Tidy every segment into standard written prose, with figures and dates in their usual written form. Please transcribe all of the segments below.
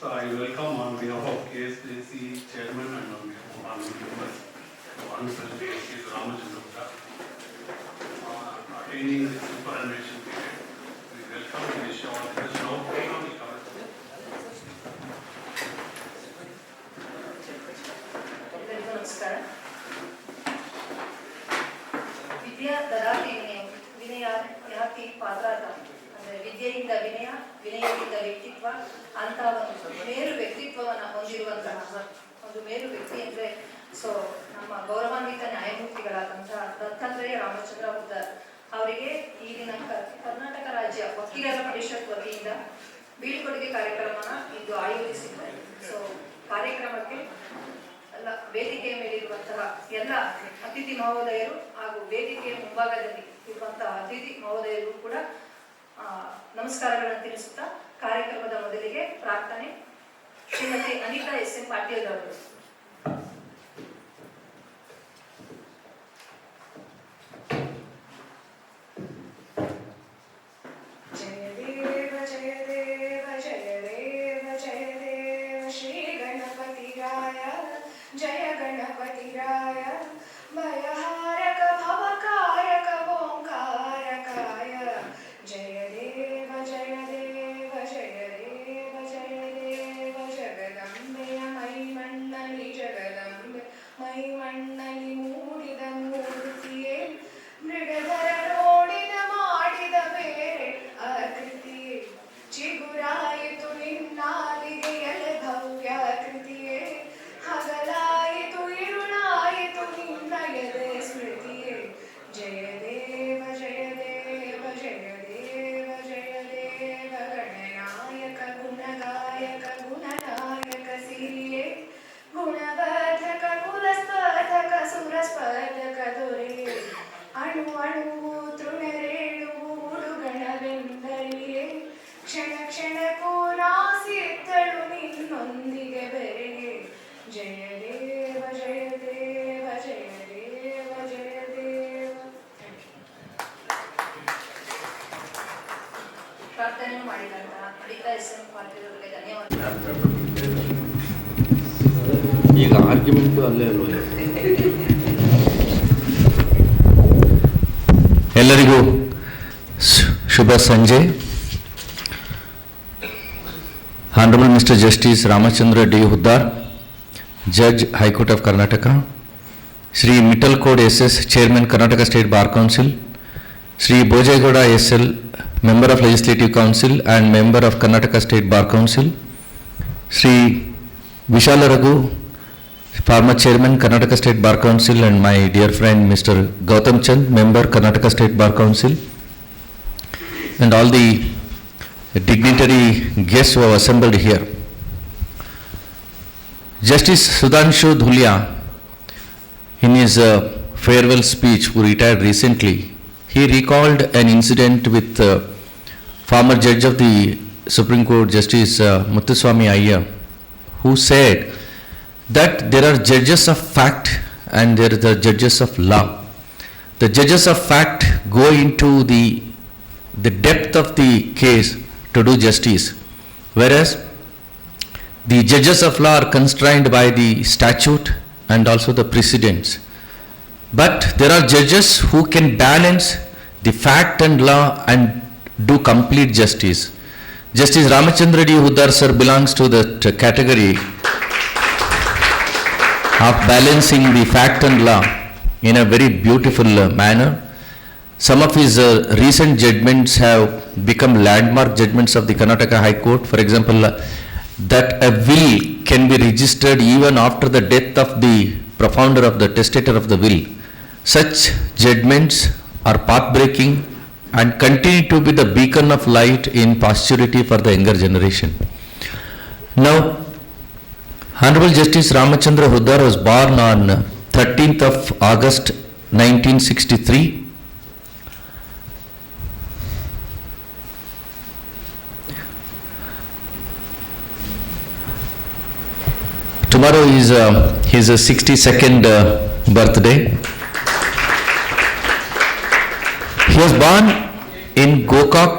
So I welcome on behalf of KSJC Chairman and on behalf of our members, Honorable KSK Ramachandra Gupta, attaining the superannuation period. We welcome and wish all the best. Now, we cover. ಎಲ್ಲರಿಗೂ ನಮಸ್ಕಾರ. ವಿದ್ಯಾ ದದಾತಿ ವಿನಯ ಯಾತಿ ಪಾತ್ರಾತ ಅಂದರೆ ವಿದ್ಯೆಯಿಂದ ವಿನಯ, ವಿನಯದಿಂದ ವ್ಯಕ್ತಿತ್ವ ಅಂತ ಒಂದು ಮೇರು ವ್ಯಕ್ತಿತ್ವವನ್ನು ಹೊಂದಿರುವಂತಹ ಒಂದು ಮೇರು ವ್ಯಕ್ತಿ ಅಂದರೆ ನಮ್ಮ ಗೌರವಾನ್ವಿತ ನ್ಯಾಯಮೂರ್ತಿಗಳಾದಂತಹ ದತ್ತಾತ್ರೇಯ ರಾಮಚಂದ್ರ ಉದ್ದಾರ್ ಅವರಿಗೆ ಈ ದಿನ ಕರ್ನಾಟಕ ರಾಜ್ಯ ವಕೀಲರ ಪರಿಷತ್ ವತಿಯಿಂದ ಬೀಳ್ಕೊಡುಗೆ ಕಾರ್ಯಕ್ರಮನ ಇಂದು ಆಯೋಜಿಸಿದ್ದಾರೆ. ಕಾರ್ಯಕ್ರಮಕ್ಕೆ ವೇದಿಕೆಯ ಮೇಲಿರುವಂತಹ ಎಲ್ಲ ಅತಿಥಿ ಮಹೋದಯರು ಹಾಗೂ ವೇದಿಕೆಯ ಮುಂಭಾಗದಲ್ಲಿ ಇರುವಂತಹ ಅತಿಥಿ ಮಹೋದಯರು ಕೂಡ ನಮಸ್ಕಾರಗಳನ್ನು ತಿಳಿಸುತ್ತಾ ಕಾರ್ಯಕ್ರಮದ ಮೊದಲಿಗೆ ಪ್ರಾರ್ಥನೆ. ಶ್ರೀಮತಿ ಅನಿತಾ ಎಸ್.ಎಂ. ಪಾಟೀಲ್ ಅವರು. जय गणपति राय भयहारक भवकारक ओंकारकाय जय देव जय देव जय देव जय देव जगदंबे मैमण्णलि जगदंबे मैमण्णलि मूडिद मूर्तिये मृगधर ನೋಡಿದ ಮಾಡಿದ ಬೇರೆ ಆಕೃತಿಯೇ ಚಿಗುರಾಯಿತು ನಿನ್ನಾಲಿಗೆಯಲೆ ಭವ್ಯ ಕೃತಿಯೇ ಹಗಲಾಯಿತು ಇರುಳಾಯಿತು ನಿನ್ನ ಎದೆ ಸ್ಮೃತಿಯೇ ಜಯ ದೇವ ಜಯ ದೇವ ಜಯ ದೇವ ಜಯ ದೇವ ಗಣನಾಯಕ ಗುಣಗಾಯಕ ಗುಣನಾಯಕ ಸಿರಿಯೇ ಗುಣವರ್ಧಕ ಕುಲಸ್ಪರ್ಧಕ ಸುರಸ್ಪರ್ಧಕ ದೊರೆಯೇ ಅಣು ಅಣುವು ತೃಣರೇಣುವು ಉಡುಗಣವೆಂದರಿಯೇ ಕ್ಷಣ ಕ್ಷಣಕ್ಕೂ ನಾಸಿತ್ತಳು ನಿನ್ನೊಂದಿಗೆ ಬೆರೆಯೇ ಜಯ ದೇವ ಜಯ ದೇವ ಜಯ ದೇವ ಜಯ ದೇವ. ಪ್ರಾರ್ಥನೆಯನ್ನು ಮಾಡಿದಂತಹ ಅನಿತಾ ಎಸ್.ಎಂ. ಪಾಟೀಲ್ ಅವರಿಗೆ ಧನ್ಯವಾದ. ಈಗ ಆರ್ಗ್ಯುಮೆಂಟು ಅಲ್ಲೇ ಅಲ್ವ. ಎಲ್ಲರಿಗೂ ಶುಭ ಸಂಜೆ. Honorable Mr. Justice Ramachandra D. Uddar, Judge, High Court of Karnataka, Shri Mittal Code SS, Chairman, Karnataka State Bar Council, Shri Bojaigoda SL, Member of Legislative Council and Member of Karnataka State Bar Council, Shri Vishala Raghu, former Chairman, Karnataka State Bar Council, and my dear friend Mr. Gautam Chand, Member, Karnataka State Bar Council, and all the dignitary guests who have assembled here. Justice Sudhanshu Dhulia, in his farewell speech, who retired recently, he recalled an incident with former judge of the Supreme Court, Justice Muthuswamy Iyer, who said that there are judges of fact and there are the judges of law. The judges of fact go into the depth of the case to do justice, whereas the judges of law are constrained by the statute and also the precedents. But there are judges who can balance the fact and law and do complete justice. Justice Ramachandra D. Uddar sir belongs to that category of balancing the fact and law in a very beautiful manner. Some of his recent judgments have become landmark judgments of the Karnataka High Court. For example, that a will can be registered even after the death of the profounder of the testator of the will. Such judgments are path-breaking and continue to be the beacon of light in posterity for the younger generation. Now, Honorable Justice Ramachandra Uddar was born on 13th of August 1963. Tomorrow is his 62nd birthday. He was born in Gokak,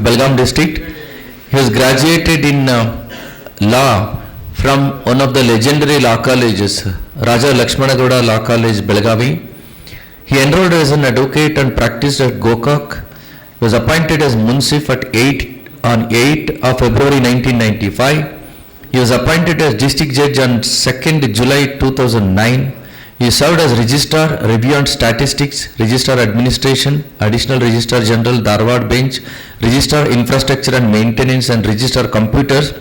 Belgaum district. He was graduated in law from one of the legendary law colleges, Raja Lakshmanagowda Law College, Belagavi. He enrolled as an advocate and practiced at Gokak. He was appointed as Munsif on 8th of February 1995. He was appointed as district judge on 2nd July 2009. He served as Registrar, Review and Statistics, Registrar Administration, Additional Registrar General, Dharwad Bench, Registrar Infrastructure and Maintenance and Registrar Computers.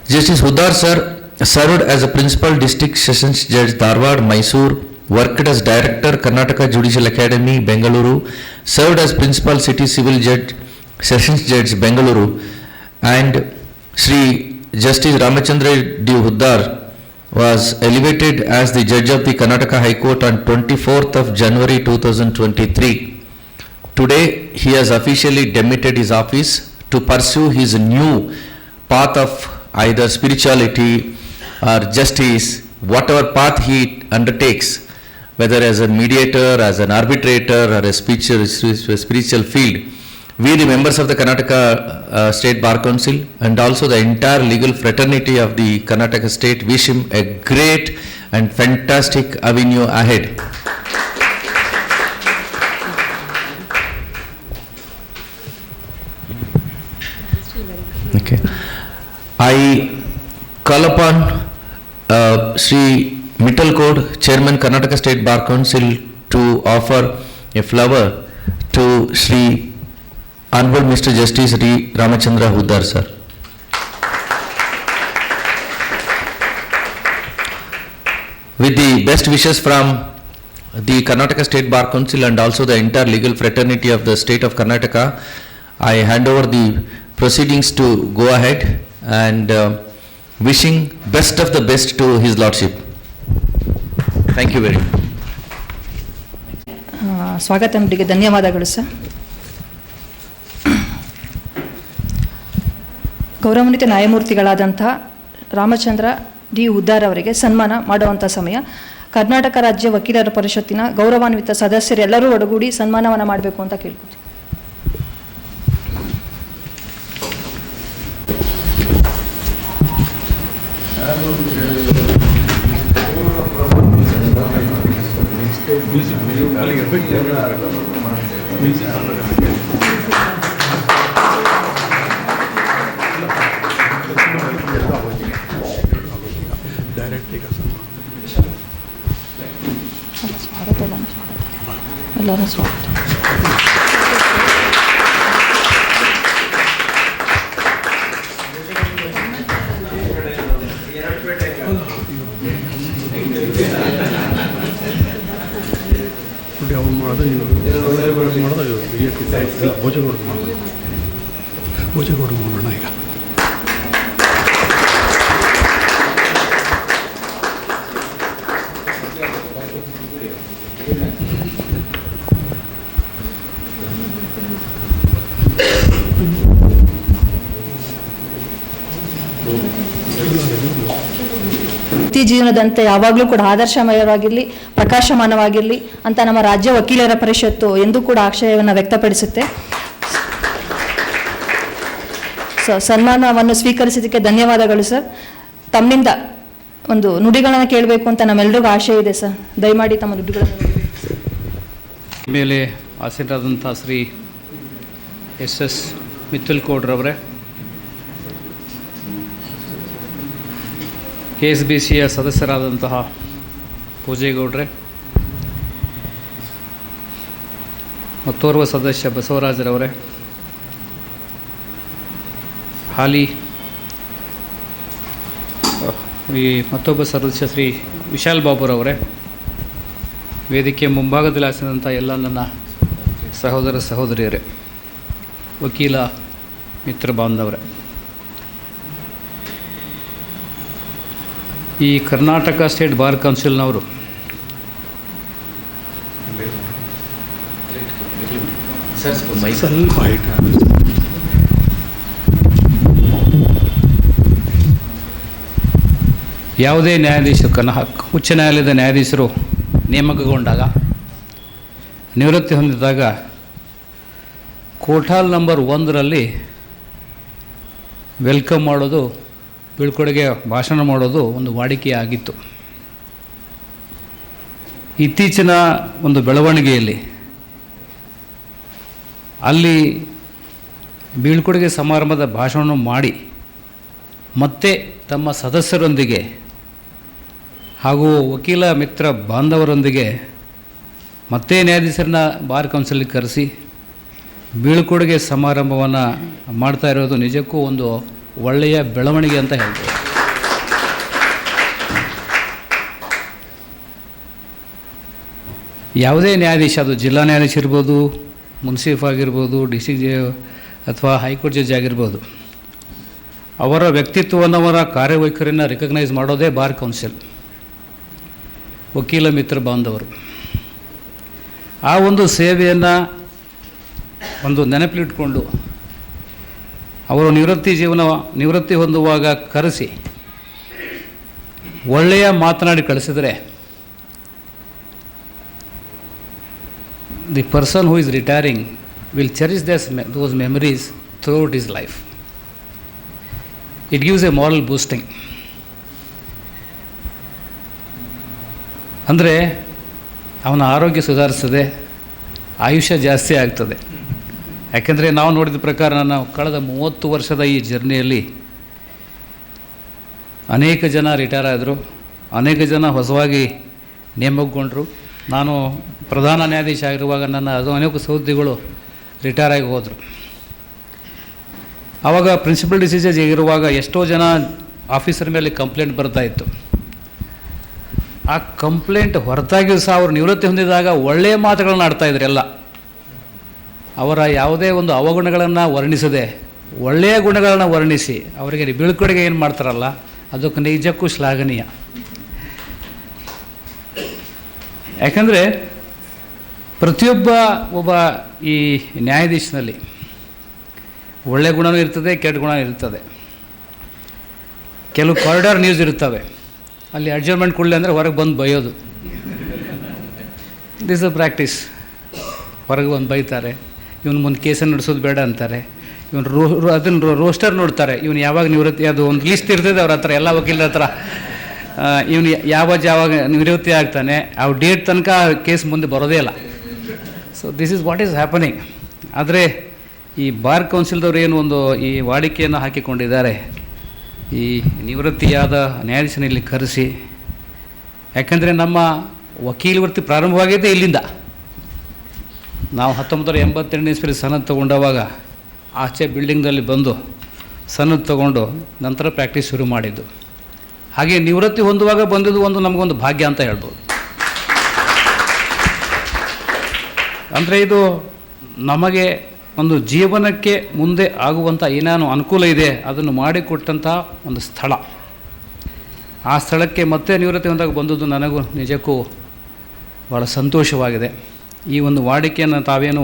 Justice Huddar sir served as a Principal District Sessions Judge, Dharwad, Mysore, worked as Director, Karnataka Judicial Academy, Bengaluru, served as Principal City Civil Judge, Sessions Judge, Bengaluru, and Sri Justice Ramachandra D. Huddar was elevated as the Judge of the Karnataka High Court on 24th of January 2023. Today, he has officially demitted his office to pursue his new path of either spirituality or justice, whatever path he undertakes, whether as a mediator, as an arbitrator, or a spiritual field. We, the members of the Karnataka State Bar Council and also the entire legal fraternity of the Karnataka State wish him a great and fantastic avenue ahead. Okay. I call upon Sri Mittal Code, Chairman Karnataka State Bar Council, to offer a flower to Sri Honorable Mr. Justice Ramachandra Huddar sir. With the best wishes from the Karnataka State Bar Council and also the entire legal fraternity of the state of Karnataka, I hand over the proceedings to go ahead and wishing best of the best to His Lordship. Thank you very much. ಸ್ವಾಗತಂಬರಿಗೆ ಧನ್ಯವಾದಗಳು sir. ಗೌರವಾನ್ವಿತ ನ್ಯಾಯಮೂರ್ತಿಗಳಾದಂತಹ Ramachandra D Huddar ಅವರಿಗೆ ಸನ್ಮಾನ ಮಾಡುವಂಥ ಸಮಯ. ಕರ್ನಾಟಕ ರಾಜ್ಯ ವಕೀಲರ ಪರಿಷತ್ತಿನ ಗೌರವಾನ್ವಿತ ಸದಸ್ಯರೆಲ್ಲರೂ ಒಡಗೂಡಿ ಸನ್ಮಾನವನ್ನು ಮಾಡಬೇಕು ಅಂತ ಕೇಳ್ಕೊತೀನಿ. ಎಲ್ಲರೂ ಸ್ವಾಗತ. ಭೋಜಗೌಡ ಮಾಡೋಣ ಈಗ. ವೃತ್ತಿ ಜೀವನದಂತೆ ಯಾವಾಗಲೂ ಕೂಡ ಆದರ್ಶಮಯವಾಗಿರಲಿ, ಪ್ರಕಾಶಮಾನವಾಗಿರಲಿ ಅಂತ ನಮ್ಮ ರಾಜ್ಯ ವಕೀಲರ ಪರಿಷತ್ತು ಎಂದೂ ಕೂಡ ಆಶಯವನ್ನು ವ್ಯಕ್ತಪಡಿಸುತ್ತೆ. ಸನ್ಮಾನವನ್ನು ಸ್ವೀಕರಿಸಿದ್ದಕ್ಕೆ ಧನ್ಯವಾದಗಳು ಸರ್. ತಮ್ಮಿಂದ ಒಂದು ನುಡಿಗಳನ್ನು ಕೇಳಬೇಕು ಅಂತ ನಮ್ಮೆಲ್ಲರಿಗೂ ಆಶೆ ಇದೆ ಸರ್. ದಯಮಾಡಿ ತಮ್ಮ ನುಡಿಗಳನ್ನು ಮೇಲೆ ಆಸೀನರಾದಂಥ ಶ್ರೀ ಎಸ್ ಮಿತ್ತಲ್ ಕೋಡ್ರವರೇ, KSBCಯ ಸದಸ್ಯರಾದಂತಹ ಪೂಜೇಗೌಡ್ರೆ, ಮತ್ತೋರ್ವ ಸದಸ್ಯ ಬಸವರಾಜರವರೇ, ಹಾಲಿ ಈ ಮತ್ತೊಬ್ಬ ಸದಸ್ಯ ಶ್ರೀ ವಿಶಾಲ್ ಬಾಬುರವರೇ, ವೇದಿಕೆ ಮುಂಭಾಗದಲ್ಲಿ ಆಸಿದಂಥ ಎಲ್ಲ ನನ್ನ ಸಹೋದರ ಸಹೋದರಿಯರೇ, ವಕೀಲ ಮಿತ್ರ ಬಾಂಧವರೇ, ಈ ಕರ್ನಾಟಕ ಸ್ಟೇಟ್ ಬಾರ್ ಕೌನ್ಸಿಲ್ನವರು ಯಾವುದೇ ನ್ಯಾಯಾಧೀಶರು ಉಚ್ಚ ನ್ಯಾಯಾಲಯದ ನ್ಯಾಯಾಧೀಶರು ನೇಮಕಗೊಂಡಾಗ, ನಿವೃತ್ತಿ ಹೊಂದಿದಾಗ ಕೋಟಾಲ್ ನಂಬರ್ 1ರಲ್ಲಿ ವೆಲ್ಕಮ್ ಮಾಡೋದು, ಬೀಳ್ಕೊಡುಗೆ ಭಾಷಣ ಮಾಡೋದು ಒಂದು ವಾಡಿಕೆ ಆಗಿತ್ತು. ಇತ್ತೀಚಿನ ಒಂದು ಬೆಳವಣಿಗೆಯಲ್ಲಿ ಅಲ್ಲಿ ಬೀಳ್ಕೊಡುಗೆ ಸಮಾರಂಭದ ಭಾಷಣವನ್ನು ಮಾಡಿ ಮತ್ತೆ ತಮ್ಮ ಸದಸ್ಯರೊಂದಿಗೆ ಹಾಗೂ ವಕೀಲ ಮಿತ್ರ ಬಾಂಧವರೊಂದಿಗೆ ಮತ್ತೆ ನ್ಯಾಯಾಧೀಶರನ್ನ ಬಾರ್ ಕೌನ್ಸಿಲಿಗೆ ಕರೆಸಿ ಬೀಳ್ಕೊಡುಗೆ ಸಮಾರಂಭವನ್ನು ಮಾಡ್ತಾ ಇರೋದು ನಿಜಕ್ಕೂ ಒಂದು ಒಳ್ಳೆಯ ಬೆಳವಣಿಗೆ ಅಂತ ಹೇಳ್ಬೋದು. ಯಾವುದೇ ನ್ಯಾಯಾಧೀಶ, ಅದು ಜಿಲ್ಲಾ ನ್ಯಾಯಾಧೀಶ ಇರ್ಬೋದು, ಮುನ್ಸಿಫ್ ಆಗಿರ್ಬೋದು, ಡಿಸ್ಟ್ರಿಕ್ಟ್ ಅಥವಾ ಹೈಕೋರ್ಟ್ ಜಡ್ಜ್ ಆಗಿರ್ಬೋದು, ಅವರ ವ್ಯಕ್ತಿತ್ವವನ್ನು, ಅವರ ಕಾರ್ಯವೈಖರಿಯನ್ನು ರಿಕಗ್ನೈಸ್ ಮಾಡೋದೇ ಬಾರ್ ಕೌನ್ಸಿಲ್, ವಕೀಲ ಮಿತ್ರ ಬಾಂಧವರು. ಆ ಒಂದು ಸೇವೆಯನ್ನು ಒಂದು ನೆನಪಿಟ್ಕೊಂಡು ಅವರು ನಿವೃತ್ತಿ ಹೊಂದುವಾಗ ಕರೆಸಿ ಒಳ್ಳೆಯ ಮಾತನಾಡಿ ಕಳಿಸಿದರೆ the person who is retiring will cherish those memories throughout his life. It gives a moral boosting. ಅಂದರೆ ಅವನ ಆರೋಗ್ಯ ಸುಧಾರಿಸ್ತದೆ, ಆಯುಷ್ಯ ಜಾಸ್ತಿ ಆಗ್ತದೆ. ಯಾಕೆಂದರೆ ನಾವು ನೋಡಿದ ಪ್ರಕಾರ ನಾವು ಕಳೆದ 30 ವರ್ಷದ ಈ ಜರ್ನಿಯಲ್ಲಿ ಅನೇಕ ಜನ ರಿಟೈರ್ ಆದರು, ಅನೇಕ ಜನ ಹೊಸವಾಗಿ ನೇಮಕಗೊಂಡರು. ನಾನು ಪ್ರಧಾನ ನ್ಯಾಯಾಧೀಶ ಆಗಿರುವಾಗ ನನ್ನ ಅನೇಕ ಸಹೋದ್ಯೋಗಿಗಳು ರಿಟೈರ್ ಆಗಿ ಹೋದರು. ಆವಾಗ ಪ್ರಿನ್ಸಿಪಲ್ ಡಿಸಿಜನ್ ಇರುವಾಗ ಎಷ್ಟೋ ಜನ ಆಫೀಸರ್ ಮೇಲೆ ಕಂಪ್ಲೇಂಟ್ ಬರ್ತಾಯಿತ್ತು. ಆ ಕಂಪ್ಲೇಂಟ್ ಹೊರತಾಗಿಯೂ ಸಹ ಅವರು ನಿವೃತ್ತಿ ಹೊಂದಿದಾಗ ಒಳ್ಳೆಯ ಮಾತುಗಳನ್ನು ಆಡ್ತಾಯಿದ್ರು. ಎಲ್ಲ ಅವರ ಯಾವುದೇ ಒಂದು ಅವಗುಣಗಳನ್ನು ವರ್ಣಿಸದೆ ಒಳ್ಳೆಯ ಗುಣಗಳನ್ನು ವರ್ಣಿಸಿ ಅವರಿಗೆ ಬೀಳ್ಕೊಡುಗೆ ಏನು ಮಾಡ್ತಾರಲ್ಲ, ಅದಕ್ಕೆ ನಿಜಕ್ಕೂ ಶ್ಲಾಘನೀಯ. ಯಾಕಂದರೆ ಒಬ್ಬ ಈ ನ್ಯಾಯಾಧೀಶನಲ್ಲಿ ಒಳ್ಳೆಯ ಗುಣವೂ ಇರ್ತದೆ, ಕೆಟ್ಟ ಗುಣ ಇರ್ತದೆ. ಕೆಲವು ಕಾರಿಡಾರ್ ನ್ಯೂಸ್ ಇರ್ತವೆ, ಅಲ್ಲಿ ಅಡ್ಜರ್ಮೆಂಟ್ ಕೊಡಲಿ ಅಂದರೆ ಹೊರಗೆ ಬಂದು ಬೈಯೋದು. This a practice. ಹೊರಗೆ ಬಂದು ಬೈತಾರೆ, ಇವನು ಮುಂದೆ ಕೇಸನ್ನು ನಡೆಸೋದು ಬೇಡ ಅಂತಾರೆ. ಇವನು ಅದನ್ನು ರೋಸ್ಟರ್ ನೋಡ್ತಾರೆ, ಇವನು ಯಾವಾಗ ನಿವೃತ್ತಿ, ಅದು ಒಂದು ಲಿಸ್ಟ್ ಇರ್ತದೆ ಅವ್ರ ಹತ್ರ, ಎಲ್ಲ ವಕೀಲರ ಹತ್ರ. ಇವನು ಯಾವಾಗ ನಿವೃತ್ತಿ ಆಗ್ತಾನೆ ಆ ಡೇಟ್ ತನಕ ಕೇಸ್ ಮುಂದೆ ಬರೋದೇ ಇಲ್ಲ. So this is what is happening. ಆದರೆ ಈ ಬಾರ್ ಕೌನ್ಸಿಲ್ದವ್ರು ಏನು ಒಂದು ಈ ವಾಡಿಕೆಯನ್ನು ಹಾಕಿಕೊಂಡಿದ್ದಾರೆ, ಈ ನಿವೃತ್ತಿಯಾದ ನ್ಯಾಯಾಧೀಶನಲ್ಲಿ ಕರೆಸಿ. ಯಾಕಂದರೆ ನಮ್ಮ ವಕೀಲ ವೃತ್ತಿ ಪ್ರಾರಂಭವಾಗಿದ್ದೇ ಇಲ್ಲಿಂದ. ನಾವು 1988 ಇಸ್ವಿಯಲ್ಲಿ ಸನದ್ ತೊಗೊಂಡವಾಗ ಆಚೆ ಬಿಲ್ಡಿಂಗ್ನಲ್ಲಿ ಬಂದು ಸನದ್ ತೊಗೊಂಡು ನಂತರ ಪ್ರಾಕ್ಟೀಸ್ ಶುರು ಮಾಡಿದ್ದು. ಹಾಗೆ ನಿವೃತ್ತಿ ಹೊಂದುವಾಗ ಬಂದಿದ್ದು ನಮಗೊಂದು ಭಾಗ್ಯ ಅಂತ ಹೇಳ್ಬೋದು. ಅಂದರೆ ಇದು ನಮಗೆ ಒಂದು ಜೀವನಕ್ಕೆ ಮುಂದೆ ಆಗುವಂಥ ಏನೇನು ಅನುಕೂಲ ಇದೆ ಅದನ್ನು ಮಾಡಿಕೊಟ್ಟಂಥ ಒಂದು ಸ್ಥಳ. ಆ ಸ್ಥಳಕ್ಕೆ ಮತ್ತೆ ನಿವೃತ್ತಿ ಹೊಂದಾಗ ಬಂದದ್ದು ನನಗೂ ನಿಜಕ್ಕೂ ಭಾಳ ಸಂತೋಷವಾಗಿದೆ. ಈ ಒಂದು ವಾಡಿಕೆಯನ್ನು ತಾವೇನು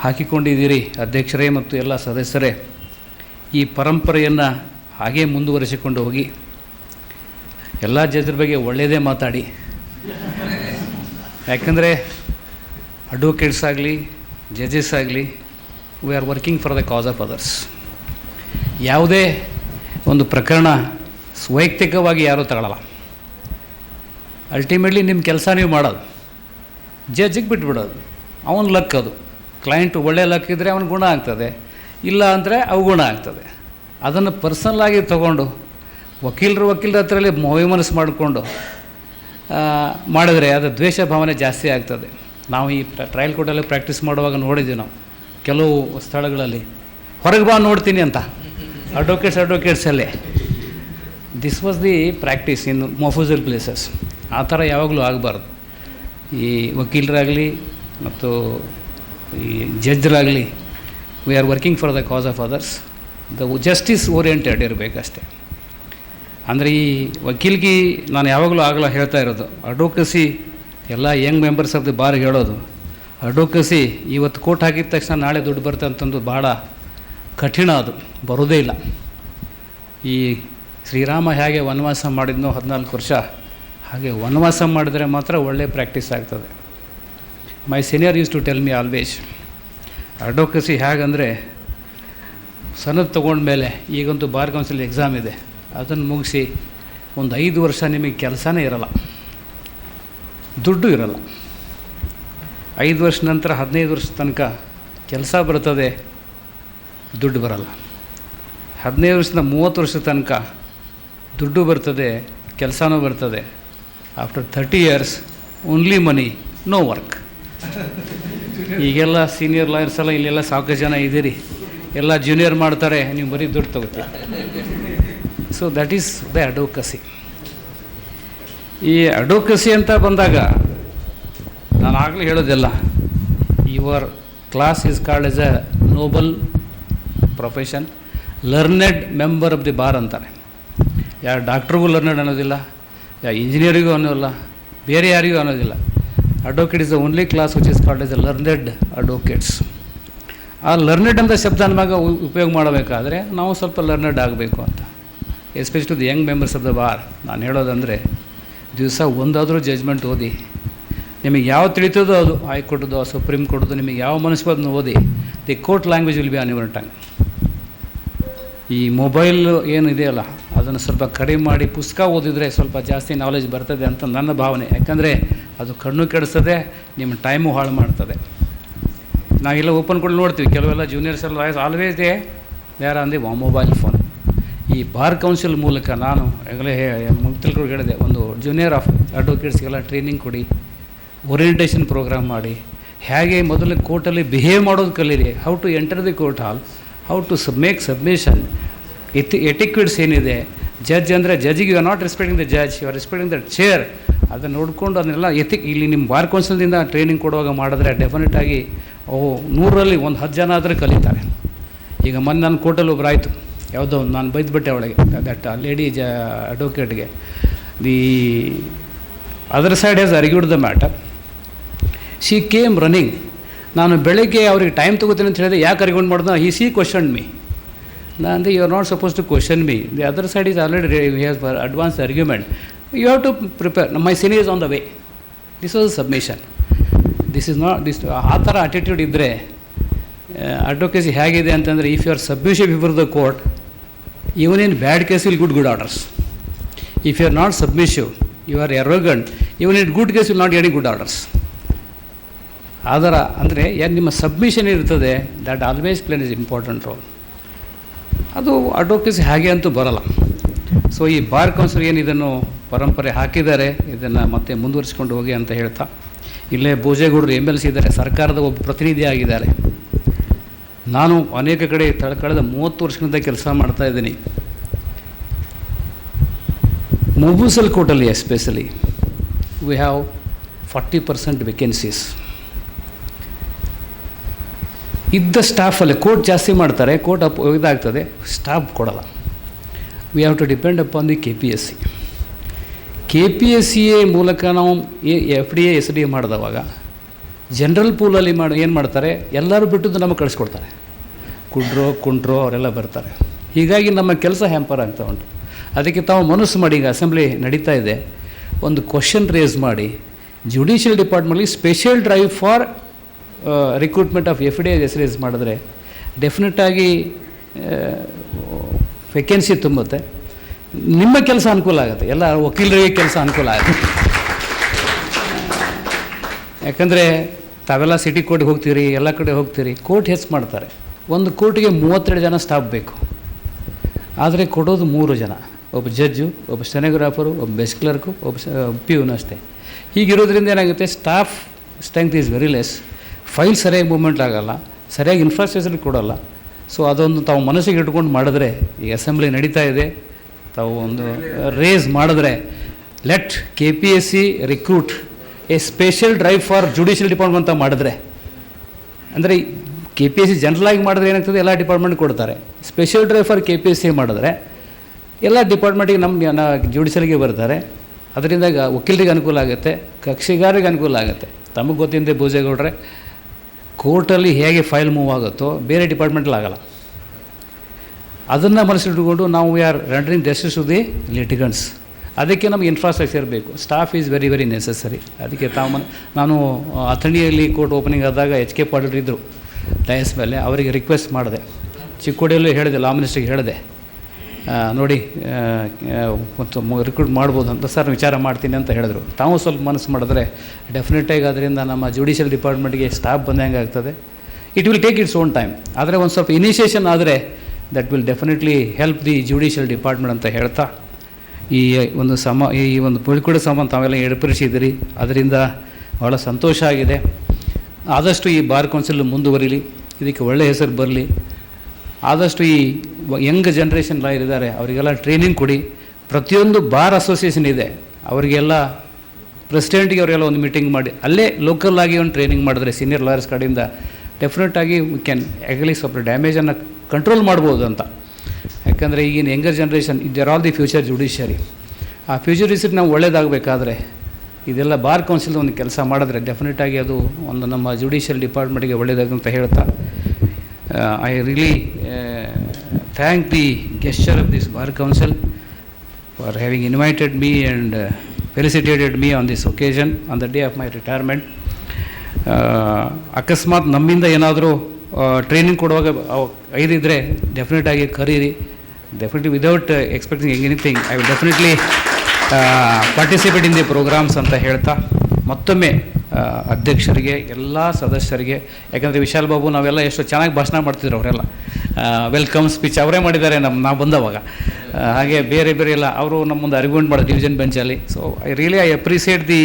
ಹಾಕಿಕೊಂಡಿದ್ದೀರಿ ಅಧ್ಯಕ್ಷರೇ ಮತ್ತು ಎಲ್ಲ ಸದಸ್ಯರೇ, ಈ ಪರಂಪರೆಯನ್ನು ಹಾಗೇ ಮುಂದುವರಿಸಿಕೊಂಡು ಹೋಗಿ. ಎಲ್ಲ ಜಡ್ಜರ ಬಗ್ಗೆ ಒಳ್ಳೆಯದೇ ಮಾತಾಡಿ. ಯಾಕಂದರೆ ಅಡ್ವೊಕೇಟ್ಸ್ ಆಗಲಿ, ಜಡ್ಜಸ್ ಆಗಲಿ, V are working for the cause of others. ಯಾವುದೇ ಒಂದು ಪ್ರಕರಣ ವೈಯಕ್ತಿಕವಾಗಿ ಯಾರೂ ತಗೊಳ್ಳಲ್ಲ. ಅಲ್ಟಿಮೇಟ್ಲಿ ನಿಮ್ಮ ಕೆಲಸ ನೀವು ಮಾಡೋದು, ಜಡ್ಜಿಗೆ ಬಿಟ್ಬಿಡೋದು, ಅವನ ಲಕ್ ಅದು. ಕ್ಲೈಂಟು ಒಳ್ಳೆಯ ಲಕ್ ಇದ್ದರೆ ಅವನ ಗುಣ ಆಗ್ತದೆ, ಇಲ್ಲ ಅಂದರೆ ಅವಗುಣ ಆಗ್ತದೆ. ಅದನ್ನು ಪರ್ಸನಲಾಗಿ ತೊಗೊಂಡು ವಕೀಲರ ಹತ್ರದಲ್ಲಿ ಮನಸ್ಸು ಮಾಡಿಕೊಂಡು ಮಾಡಿದ್ರೆ ಅದು ದ್ವೇಷ ಭಾವನೆ ಜಾಸ್ತಿ ಆಗ್ತದೆ. ನಾವು ಈ ಟ್ರಯಲ್ ಕೋರ್ಟಲ್ಲಿ ಪ್ರಾಕ್ಟೀಸ್ ಮಾಡುವಾಗ ನೋಡಿದ್ದೀವಿ ನಾವು ಕೆಲವು ಸ್ಥಳಗಳಲ್ಲಿ, ಹೊರಗೆ ಬಾ ನೋಡ್ತೀನಿ ಅಂತ ಅಡ್ವೊಕೇಟ್ಸಲ್ಲೇ. This was the practice in mofussil places. ಆ ಥರ ಯಾವಾಗಲೂ ಆಗಬಾರ್ದು. ಈ ವಕೀಲರಾಗಲಿ ಮತ್ತು ಈ ಜಡ್ಜರಾಗಲಿ, we are working for the cause of others. The justice oriented ಇರಬೇಕಷ್ಟೆ. ಅಂದರೆ ಈ ವಕೀಲ್ಗಿ ನಾನು ಯಾವಾಗಲೂ ಆಗಲ್ಲ ಹೇಳ್ತಾ ಇರೋದು, ಅಡ್ವೊಕಸಿ ಎಲ್ಲ ಯಂಗ್ ಮೆಂಬರ್ಸ್ ಆಫ್ ದಿ ಬಾರ್ಗೆ ಹೇಳೋದು, ಅಡ್ವೊಕಸಿ ಇವತ್ತು ಕೋರ್ಟ್ ಹಾಕಿದ ತಕ್ಷಣ ನಾಳೆ ದುಡ್ಡು ಬರುತ್ತೆ ಅಂತಂದು ಭಾಳ ಕಠಿಣ, ಅದು ಬರೋದೇ ಇಲ್ಲ. ಈ ಶ್ರೀರಾಮ ಹೇಗೆ ವನವಾಸ ಮಾಡಿದ್ನೋ 14 ವರ್ಷ, ಹಾಗೆ ವನವಾಸ ಮಾಡಿದರೆ ಮಾತ್ರ ಒಳ್ಳೆ ಪ್ರಾಕ್ಟೀಸ್ ಆಗ್ತದೆ. My senior used to tell me always, advocacy ಹೇಗಂದರೆ ಸನದ್ ತೊಗೊಂಡ್ಮೇಲೆ ಈಗಂತೂ ಬಾರ್ ಕೌನ್ಸಿಲ್ ಎಕ್ಸಾಮ್ ಇದೆ, ಅದನ್ನು ಮುಗಿಸಿ ಒಂದು 5 ವರ್ಷ ನಿಮಗೆ ಕೆಲಸನೇ ಇರಲ್ಲ, ದುಡ್ಡು ಇರಲ್ಲ. 5 ವರ್ಷ ನಂತರ 15 ವರ್ಷದ ತನಕ ಕೆಲಸ ಬರ್ತದೆ, ದುಡ್ಡು ಬರಲ್ಲ. 15 ವರ್ಷದಿಂದ 30 ವರ್ಷದ ತನಕ ದುಡ್ಡು ಬರ್ತದೆ, ಕೆಲಸನೂ ಬರ್ತದೆ. After 30 years only money, no work. ಈಗೆಲ್ಲ ಸೀನಿಯರ್ ಲಾಯರ್ಸ್ ಎಲ್ಲ ಇಲ್ಲೆಲ್ಲ ಸಾಕಷ್ಟು ಜನ ಇದ್ದೀರಿ, ಎಲ್ಲ ಜೂನಿಯರ್ ಮಾಡ್ತಾರೆ, ನೀವು ಬರೀ ದುಡ್ಡು ತಗೋತೀರಿ. So that is the advocacy. ಈ ಅಡ್ವೊಕಸಿ ಅಂತ ಬಂದಾಗ ನಾನು ಆಗಲೇ ಹೇಳೋದಿಲ್ಲ, your class is called as a noble profession, learned member of the bar ಅಂತಾರೆ. ಯಾರು ಡಾಕ್ಟ್ರಿಗೂ ಲರ್ನೆಡ್ ಅನ್ನೋದಿಲ್ಲ, ಯಾವ ಇಂಜಿನಿಯರಿಗೂ ಅನ್ನೋಲ್ಲ, ಬೇರೆ ಯಾರಿಗೂ ಅನ್ನೋದಿಲ್ಲ. Advocate is the only class which is called as A learned advocates. ಆ ಲರ್ನೆಡ್ ಅಂತ ಶಬ್ದ ನಮಗೆ ಉಪಯೋಗ ಮಾಡಬೇಕಾದ್ರೆ ನಾವು ಸ್ವಲ್ಪ ಲರ್ನೆಡ್ ಆಗಬೇಕು ಅಂತ. Especially to the young members of the bar ನಾನು ಹೇಳೋದಂದರೆ, ದಿವಸ ಒಂದಾದರೂ ಜಜ್ಮೆಂಟ್ ಓದಿ. ನಿಮಗೆ ಯಾವ ತಿಳಿತದೋ ಅದು, ಹೈಕೋರ್ಟ್ದು, ಸುಪ್ರೀಂ ಕೋರ್ಟ್ದು, ನಿಮಗೆ ಯಾವ ಮನಸ್ಸು ಅದನ್ನು ಓದಿ. The court language will be on your tongue. ಈ ಮೊಬೈಲ್ ಏನಿದೆಯಲ್ಲ ಅದನ್ನು ಸ್ವಲ್ಪ ಕಡಿಮೆ ಮಾಡಿ ಪುಸ್ತಕ ಓದಿದರೆ ಸ್ವಲ್ಪ ಜಾಸ್ತಿ ನಾಲೆಜ್ ಬರ್ತದೆ ಅಂತ ನನ್ನ ಭಾವನೆ. ಯಾಕಂದರೆ ಅದು ಕಣ್ಣು ಕೆಡಿಸ್ತದೆ, ನಿಮ್ಮ ಟೈಮು ಹಾಳು ಮಾಡ್ತದೆ. ನಾವೆಲ್ಲ ಓಪನ್ ಕೊಟ್ಟು ನೋಡ್ತೀವಿ, ಕೆಲವೆಲ್ಲ ಜೂನಿಯರ್ಸ್ ಎಲ್ಲ always they are on the mobile phone. ಈ ಬಾರ್ ಕೌನ್ಸಿಲ್ ಮೂಲಕ ನಾನು ಈಗಲೇ ಮುಕ್ತಿಲ್ಗಳು ಹೇಳಿದೆ, ಒಂದು ಜೂನಿಯರ್ ಅಡ್ವೊಕೇಟ್ಸ್ಗೆಲ್ಲ ಟ್ರೈನಿಂಗ್ ಕೊಡಿ, ಓರಿಯೆಂಟೇಷನ್ ಪ್ರೋಗ್ರಾಮ್ ಮಾಡಿ, ಹೇಗೆ ಮೊದಲು ಕೋರ್ಟಲ್ಲಿ ಬಿಹೇವ್ ಮಾಡೋದು ಕಲೀರಿ, how to enter the court hall, how to make submission, etiquettes ಏನಿದೆ. ಜಡ್ಜ್ ಅಂದರೆ ಜಡ್ಜಿಗೆ you are not respecting the judge, you are respecting the chair. ಅದನ್ನು ನೋಡಿಕೊಂಡು ಅದನ್ನೆಲ್ಲ ಇಲ್ಲಿ ನಿಮ್ಮ ಬಾರ್ ಕೌನ್ಸಿಲ್ದಿಂದ ಟ್ರೈನಿಂಗ್ ಕೊಡುವಾಗ ಮಾಡಿದ್ರೆ ಡೆಫಿನೆಟಾಗಿ 100ರಲ್ಲಿ ಒಂದು 10 ಜನ ಆದರೆ ಕಲಿತಾರೆ. ಈಗ ಮೊನ್ನೆ ನನ್ನ ಕೋರ್ಟಲ್ಲಿ ಒಬ್ಬರು ಆಯಿತು, ಯಾವುದೋ ಒಂದು ನಾನು ಬೈದ್ಬಿಟ್ಟೆ ಅವಳಿಗೆ, ದಟ್ ಲೇಡಿ ಅಡ್ವೊಕೇಟ್ಗೆ. The other side has argued the matter. She came running. ನಾನು ಬೆಳಗ್ಗೆ ಅವ್ರಿಗೆ ಟೈಮ್ ತೊಗೋತೀನಿ ಅಂತ ಹೇಳಿದೆ, ಯಾಕೆ ಅರ್ಗ್ಯೂಮೆಂಟ್ ಮಾಡಿದ? See question me. ನಾನು you are not suppose to question me, the other side is already we has advance argument, you have to prepare, my senior is on the way. This was submission. This is not this. ಆ ಥರ attitude ಇದ್ದರೆ advocacy ಹೇಗಿದೆ ಅಂತಂದರೆ, if you are submission before the court, even in bad case will good orders. If you are not submissive, you are ಎರೋಗಂಟ್, even in good case will not getting good orders. ಅದರ ಅಂದರೆ ನಿಮ್ಮ submission ಇರ್ತದೆ, that always plain is important role. ಅದು advocacy ಹಾಗೆ ಅಂತೂ ಬರಲ್ಲ. So ಈ bar council ಏನು ಇದನ್ನು ಪರಂಪರೆ ಹಾಕಿದ್ದಾರೆ, ಇದನ್ನು ಮತ್ತೆ ಮುಂದುವರಿಸ್ಕೊಂಡು ಹೋಗಿ ಅಂತ ಹೇಳ್ತಾ, ಇಲ್ಲೇ ಭೋಜೇಗೌಡರು MLC ಇದ್ದಾರೆ, ಸರ್ಕಾರದ ಒಬ್ಬ ಪ್ರತಿನಿಧಿ ಆಗಿದ್ದಾರೆ. ನಾನು ಅನೇಕ ಕಡೆ ಕಳೆದ 30 ವರ್ಷಗಳಿಂದ ಕೆಲಸ ಮಾಡ್ತಾಯಿದ್ದೀನಿ. ಮೊಬೂಸಲ್ ಕೋರ್ಟಲ್ಲಿ ಎಸ್ಪೆಷಲಿ ವಿ ಹ್ಯಾವ್ 40% ವೇಕೆನ್ಸೀಸ್. ಇದ್ದ ಸ್ಟಾಫಲ್ಲಿ ಕೋರ್ಟ್ ಜಾಸ್ತಿ ಮಾಡ್ತಾರೆ, ಕೋರ್ಟ್ ಇದಾಗ್ತದೆ, ಸ್ಟಾಫ್ ಕೊಡಲ್ಲ. We have to depend upon the KPSC. KPSCA ಮೂಲಕ ನಾವು FDA SD ಮಾಡಿದವಾಗ ಜನರಲ್ ಪೂಲಲ್ಲಿ ಏನು ಮಾಡ್ತಾರೆ, ಎಲ್ಲರೂ ಬಿಟ್ಟದ್ದು ನಮಗೆ ಕಳಿಸ್ಕೊಡ್ತಾರೆ. ಕುಂಡ್ರೋ ಅವರೆಲ್ಲ ಬರ್ತಾರೆ. ಹೀಗಾಗಿ ನಮ್ಮ ಕೆಲಸ ಹ್ಯಾಂಪರ್ ಆಗ್ತಾ ಉಂಟು. ಅದಕ್ಕೆ ತಾವು ಮನಸ್ಸು ಮಾಡಿ, ಈಗ ಅಸೆಂಬ್ಲಿ ನಡೀತಾ ಇದೆ, ಒಂದು ಕ್ವಶನ್ ರೇಸ್ ಮಾಡಿ, ಜುಡಿಷಿಯಲ್ ಡಿಪಾರ್ಟ್ಮೆಂಟ್ಲಿ special drive for recruitment of FDA raise ಮಾಡಿದ್ರೆ ಡೆಫಿನೆಟಾಗಿ ವೇಕೆನ್ಸಿ ತುಂಬುತ್ತೆ, ನಿಮ್ಮ ಕೆಲಸ ಅನುಕೂಲ ಆಗುತ್ತೆ, ಎಲ್ಲ ವಕೀಲರಿಗೆ ಕೆಲಸ ಅನುಕೂಲ ಆಗುತ್ತೆ. ಯಾಕಂದರೆ ತಾವೆಲ್ಲ ಸಿಟಿ ಕೋರ್ಟ್ಗೆ ಹೋಗ್ತೀರಿ, ಎಲ್ಲ ಕಡೆ ಹೋಗ್ತೀರಿ, ಕೋರ್ಟ್ ಹೆಚ್ಚು ಮಾಡ್ತಾರೆ. ಒಂದು ಕೋರ್ಟಿಗೆ 32 ಜನ ಸ್ಟಾಫ್ ಬೇಕು, ಆದರೆ ಕೊಡೋದು 3 ಜನ, ಒಬ್ಬ ಜಡ್ಜು, ಒಬ್ಬ ಸ್ಟೆನೋಗ್ರಾಫರು, ಒಬ್ಬ ಬೆಸ್ಟ್ ಕ್ಲರ್ಕು, ಒಬ್ಬ PUN ಅಷ್ಟೇ. ಹೀಗಿರೋದ್ರಿಂದ ಏನಾಗುತ್ತೆ, staff strength is very less, file ಸರಿಯಾಗಿ ಮೂವ್ಮೆಂಟ್ ಆಗಲ್ಲ, ಸರಿಯಾಗಿ ಇನ್ಫ್ರಾಸ್ಟ್ರಕ್ಚರ್ ಕೊಡೋಲ್ಲ. ಸೊ ಅದೊಂದು ತಾವು ಮನಸ್ಸಿಗೆ ಇಟ್ಕೊಂಡು ಮಾಡಿದ್ರೆ, ಈ ಅಸೆಂಬ್ಲಿ ನಡೀತಾ ಇದೆ, ತಾವು ಒಂದು ರೇಸ್ ಮಾಡಿದ್ರೆ, let KPSC recruit A special drive for judicial department ಅಂತ ಮಾಡಿದ್ರೆ, ಅಂದರೆ KPSC ಜನರಲಾಗಿ ಮಾಡಿದ್ರೆ ಏನಾಗ್ತದೆ, ಎಲ್ಲ ಡಿಪಾರ್ಟ್ಮೆಂಟ್ ಕೊಡ್ತಾರೆ. ಸ್ಪೆಷಲ್ ಡ್ರೈವ್ ಫಾರ್ KPSC ಮಾಡಿದ್ರೆ ಎಲ್ಲ ಡಿಪಾರ್ಟ್ಮೆಂಟಿಗೆ ನಮ್ಮ ಜುಡಿಷಿಯಲ್ಗೆ ಬರ್ತಾರೆ. ಅದರಿಂದ ವಕೀಲರಿಗೆ ಅನುಕೂಲ ಆಗುತ್ತೆ, ಕಕ್ಷಿಗಾರಿಗೆ ಅನುಕೂಲ ಆಗುತ್ತೆ. ತಮಗೆ ಗೊತ್ತಿದೆ ಭೋಜೇಗೌಡ್ರೆ, ಕೋರ್ಟಲ್ಲಿ ಹೇಗೆ ಫೈಲ್ ಮೂವ್ ಆಗುತ್ತೋ ಬೇರೆ ಡಿಪಾರ್ಟ್ಮೆಂಟಲ್ಲಿ ಆಗಲ್ಲ. ಅದನ್ನು ಮನಸ್ಸಿಟ್ಕೊಂಡು ನಾವು we are rendering justice to the litigants. ಅದಕ್ಕೆ ನಮಗೆ ಇನ್ಫ್ರಾಸ್ಟ್ರಕ್ಚರ್ ಬೇಕು, staff is very very necessary. ಅದಕ್ಕೆ ನಾನು ಅಥಣಿಯಲ್ಲಿ ಕೋರ್ಟ್ ಓಪನಿಂಗ್ ಆದಾಗ HK ಪಾಟೀಲ್ ಇದ್ದರು ಡಯಸ್ ಮೇಲೆ, ಅವರಿಗೆ ರಿಕ್ವೆಸ್ಟ್ ಮಾಡಿದೆ, ಚಿಕ್ಕೋಡಿಯಲ್ಲೂ ಹೇಳಿದೆ, ಲಾ ಮಿನಿಸ್ಟ್ರಿಗೆ ಹೇಳಿದೆ, ನೋಡಿ ಮತ್ತು ರಿಕ್ರೂಟ್ ಮಾಡ್ಬೋದು ಅಂತ. ಸರ್ ವಿಚಾರ ಮಾಡ್ತೀನಿ ಅಂತ ಹೇಳಿದ್ರು. ತಾವು ಸ್ವಲ್ಪ ಮನಸ್ಸು ಮಾಡಿದ್ರೆ ಡೆಫಿನೆಟಾಗಿ ಅದರಿಂದ ನಮ್ಮ ಜುಡಿಷಿಯಲ್ ಡಿಪಾರ್ಟ್ಮೆಂಟ್ಗೆ ಸ್ಟಾಫ್ ಬಂದಂಗೆ ಆಗ್ತದೆ. It will take its own time. ಆದರೆ ಒಂದು ಸ್ವಲ್ಪ ಇನಿಷಿಯೇಷನ್ ಆದರೆ that will definitely help the judicial department ಅಂತ ಹೇಳ್ತಾ, ಈ ಒಂದು ಬೀಳ್ಕೊಡೋ ಸಂಬಂಧ ತಾವೆಲ್ಲ ಏರ್ಪಡಿಸಿದ್ದೀರಿ, ಅದರಿಂದ ಭಾಳ ಸಂತೋಷ ಆಗಿದೆ. ಆದಷ್ಟು ಈ ಬಾರ್ ಕೌನ್ಸಿಲ್ ಮುಂದುವರಿಲಿ, ಇದಕ್ಕೆ ಒಳ್ಳೆಯ ಹೆಸರು ಬರಲಿ. ಆದಷ್ಟು ಈ ಯಂಗ್ ಜನ್ರೇಷನ್ ಲಾಯರ್ ಇದ್ದಾರೆ, ಅವರಿಗೆಲ್ಲ ಟ್ರೈನಿಂಗ್ ಕೊಡಿ. ಪ್ರತಿಯೊಂದು ಬಾರ್ ಅಸೋಸಿಯೇಷನ್ ಇದೆ, ಅವರಿಗೆಲ್ಲ ಪ್ರೆಸಿಡೆಂಟ್ಗೆ ಅವರೆಲ್ಲ ಒಂದು ಮೀಟಿಂಗ್ ಮಾಡಿ ಅಲ್ಲೇ ಲೋಕಲ್ ಆಗಿ ಒಂದು ಟ್ರೈನಿಂಗ್ ಮಾಡಿದ್ರೆ ಸೀನಿಯರ್ ಲಾಯರ್ಸ್ ಕಡೆಯಿಂದ ಡೆಫಿನೆಟಾಗಿ ವಿ ಕ್ಯಾನ್ ಆಗಲಿ ಸ್ವಲ್ಪ ಡ್ಯಾಮೇಜನ್ನು ಕಂಟ್ರೋಲ್ ಮಾಡ್ಬೋದು ಅಂತ. ಯಾಕಂದರೆ ಈಗಿನ younger generation they're all the future judiciary. ಆ ಫ್ಯೂಚರಿಸಿಗೆ ನಾವು ಒಳ್ಳೇದಾಗಬೇಕಾದ್ರೆ ಇದೆಲ್ಲ ಬಾರ್ ಕೌನ್ಸಿಲ್ ಒಂದು ಕೆಲಸ ಮಾಡಿದ್ರೆ ಡೆಫಿನೆಟಾಗಿ ಅದು ಒಂದು ನಮ್ಮ ಜುಡಿಷಿಯಲ್ ಡಿಪಾರ್ಟ್ಮೆಂಟ್ಗೆ ಒಳ್ಳೆಯದಾಗಂತ ಹೇಳ್ತಾ, I really thank the gesture of this Bar Council for having invited me and felicitated me on this occasion on the day of my retirement. ಅಕಸ್ಮಾತ್ ನಮ್ಮಿಂದ ಏನಾದರೂ ಟ್ರೈನಿಂಗ್ ಕೊಡುವಾಗ ಐದಿದ್ರೆ ಡೆಫಿನೆಟಾಗಿ ಕರೀರಿ. Definitely without expecting anything I will definitely participate in the programmes ಅಂತ ಹೇಳ್ತಾ, ಮತ್ತೊಮ್ಮೆ ಅಧ್ಯಕ್ಷರಿಗೆ, ಎಲ್ಲ ಸದಸ್ಯರಿಗೆ, ಯಾಕಂದರೆ ವಿಶಾಲ್ ಬಾಬು ನಾವೆಲ್ಲ ಎಷ್ಟು ಚೆನ್ನಾಗಿ ಭಾಷಣ ಮಾಡ್ತಿದ್ರು, ಅವರೆಲ್ಲ ವೆಲ್ಕಮ್ ಸ್ಪೀಚ್ ಅವರೇ ಮಾಡಿದ್ದಾರೆ ನಾವು ಬಂದವಾಗ. ಹಾಗೆ ಬೇರೆ ಬೇರೆ ಎಲ್ಲ ಅವರು ನಮ್ಮ ಮುಂದೆ ಅರ್ಗ್ಯುಮೆಂಟ್ ಮಾಡೋದು ಡಿವಿಷನ್ ಬೆಂಚಲ್ಲಿ. So I appreciate the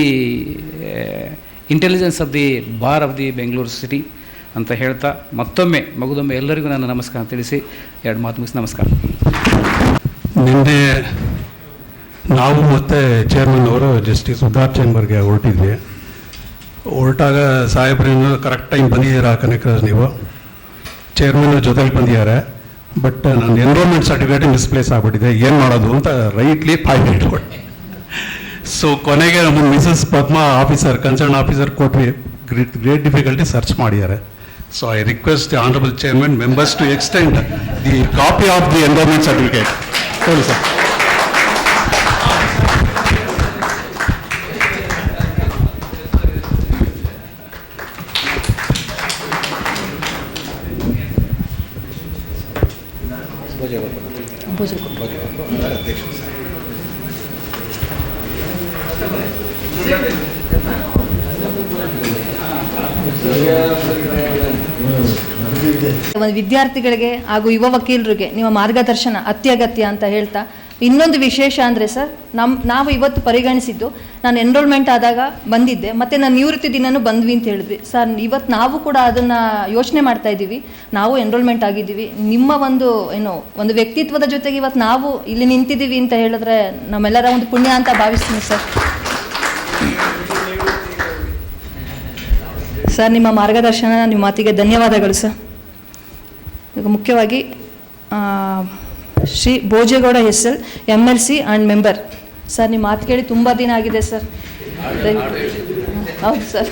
intelligence of the bar of the Bengaluru city ಅಂತ ಹೇಳ್ತಾ, ಮತ್ತೊಮ್ಮೆ ಮಗುದೊಮ್ಮೆ ಎಲ್ಲರಿಗೂ ನಾನು ನಮಸ್ಕಾರ ತಿಳಿಸಿ 2 ಮಾತು ಮುಗಿಸಿ ನಮಸ್ಕಾರ. ನಿನ್ನೆ ನಾವು ಮತ್ತು ಚೇರ್ಮನ್ ಅವರು ಜಸ್ಟಿಸ್ ಉದಾರ್ ಚೇಂಬರ್ಗೆ ಹೊರಟಾಗ ಸಾಹೇಬ್ರೇನು ಕರೆಕ್ಟ್ ಟೈಮ್ ಬಂದಿದ್ದೀರಾ ಕನಕ, ನೀವು ಚೇರ್ಮನ್ ಜೊತೆಲಿ ಬಂದಿದ್ದಾರೆ. ಬಟ್ ನನ್ನ ಎನ್ರೋಲ್ಮೆಂಟ್ ಸರ್ಟಿಫಿಕೇಟ್ ಮಿಸ್ಪ್ಲೇಸ್ ಆಗಿಬಿಟ್ಟಿದೆ, ಏನು ಮಾಡೋದು ಅಂತ ರೈಟ್ಲಿ ಪಾಯಿಂಟ್ ಇಟ್ಕೊಂಡು. ಸೊ ಕೊನೆಗೆ ನಮ್ಮ Mrs Padma officer, concern officer ಕೊಟ್ಟು ಗ್ರೇಟ್ ಡಿಫಿಕಲ್ಟಿ ಸರ್ಚ್ ಮಾಡಿದ್ದಾರೆ. So I request the honourable chairman members to extend the copy of the enrolment certificate. ಹೇಳಿ ಸರ್. ಒಂದು ವಿದ್ಯಾರ್ಥಿಗಳಿಗೆ ಹಾಗೂ ಯುವ ವಕೀಲರಿಗೆ ನಿಮ್ಮ ಮಾರ್ಗದರ್ಶನ ಅತ್ಯಗತ್ಯ ಅಂತ ಹೇಳ್ತಾ, ಇನ್ನೊಂದು ವಿಶೇಷ ಅಂದರೆ ಸರ್, ನಾವು ಇವತ್ತು ಪರಿಗಣಿಸಿದ್ದು, ನಾನು ಎನ್ರೋಲ್ಮೆಂಟ್ ಆದಾಗ ಬಂದಿದ್ದೆ, ಮತ್ತು ನಾನು ನಿವೃತ್ತಿ ದಿನನೂ ಬಂದ್ವಿ ಅಂತ ಹೇಳಿದ್ವಿ ಸರ್. ಇವತ್ತು ನಾವು ಕೂಡ ಅದನ್ನು ಯೋಚನೆ ಮಾಡ್ತಾ ಇದ್ದೀವಿ, ನಾವು ಎನ್ರೋಲ್ಮೆಂಟ್ ಆಗಿದ್ದೀವಿ. ನಿಮ್ಮ ಒಂದು ವ್ಯಕ್ತಿತ್ವದ ಜೊತೆಗೆ ಇವತ್ತು ನಾವು ಇಲ್ಲಿ ನಿಂತಿದ್ದೀವಿ ಅಂತ ಹೇಳಿದ್ರೆ ನಮ್ಮೆಲ್ಲರ ಒಂದು ಪುಣ್ಯ ಅಂತ ಭಾವಿಸ್ತೀನಿ ಸರ್. ಸರ್ ನಿಮ್ಮ ಮಾರ್ಗದರ್ಶನ, ನಿಮ್ಮ ಮಾತಿಗೆ ಧನ್ಯವಾದಗಳು ಸರ್. ಈಗ ಮುಖ್ಯವಾಗಿ Shri Bhojegowda SL MLC and member sir, ನಿಮ್ಮ ಮಾತು ಕೇಳಿ ತುಂಬ ದಿನ ಆಗಿದೆ ಸರ್. ಹೌದು ಸರ್.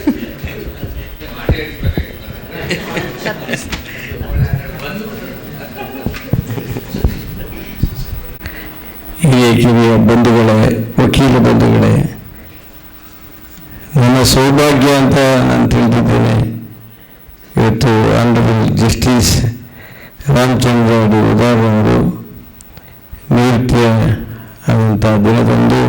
ಹಿರಿಯ ಬಂಧುಗಳೇ, ವಕೀಲ ಬಂಧುಗಳೇ, ನನ್ನ ಸೌಭಾಗ್ಯ ಅಂತ ನಾನು ತಿಳಿದಿದ್ದೇನೆ. ಇವತ್ತು ಆನರಬಲ್ ಜಸ್ಟಿಸ್ ರಾಮಚಂದ್ರ ಡಿ ಉದಾರ್ ಅವರು ನಿವೃತ್ತಿ ಆದಂಥ ದಿನದಂದು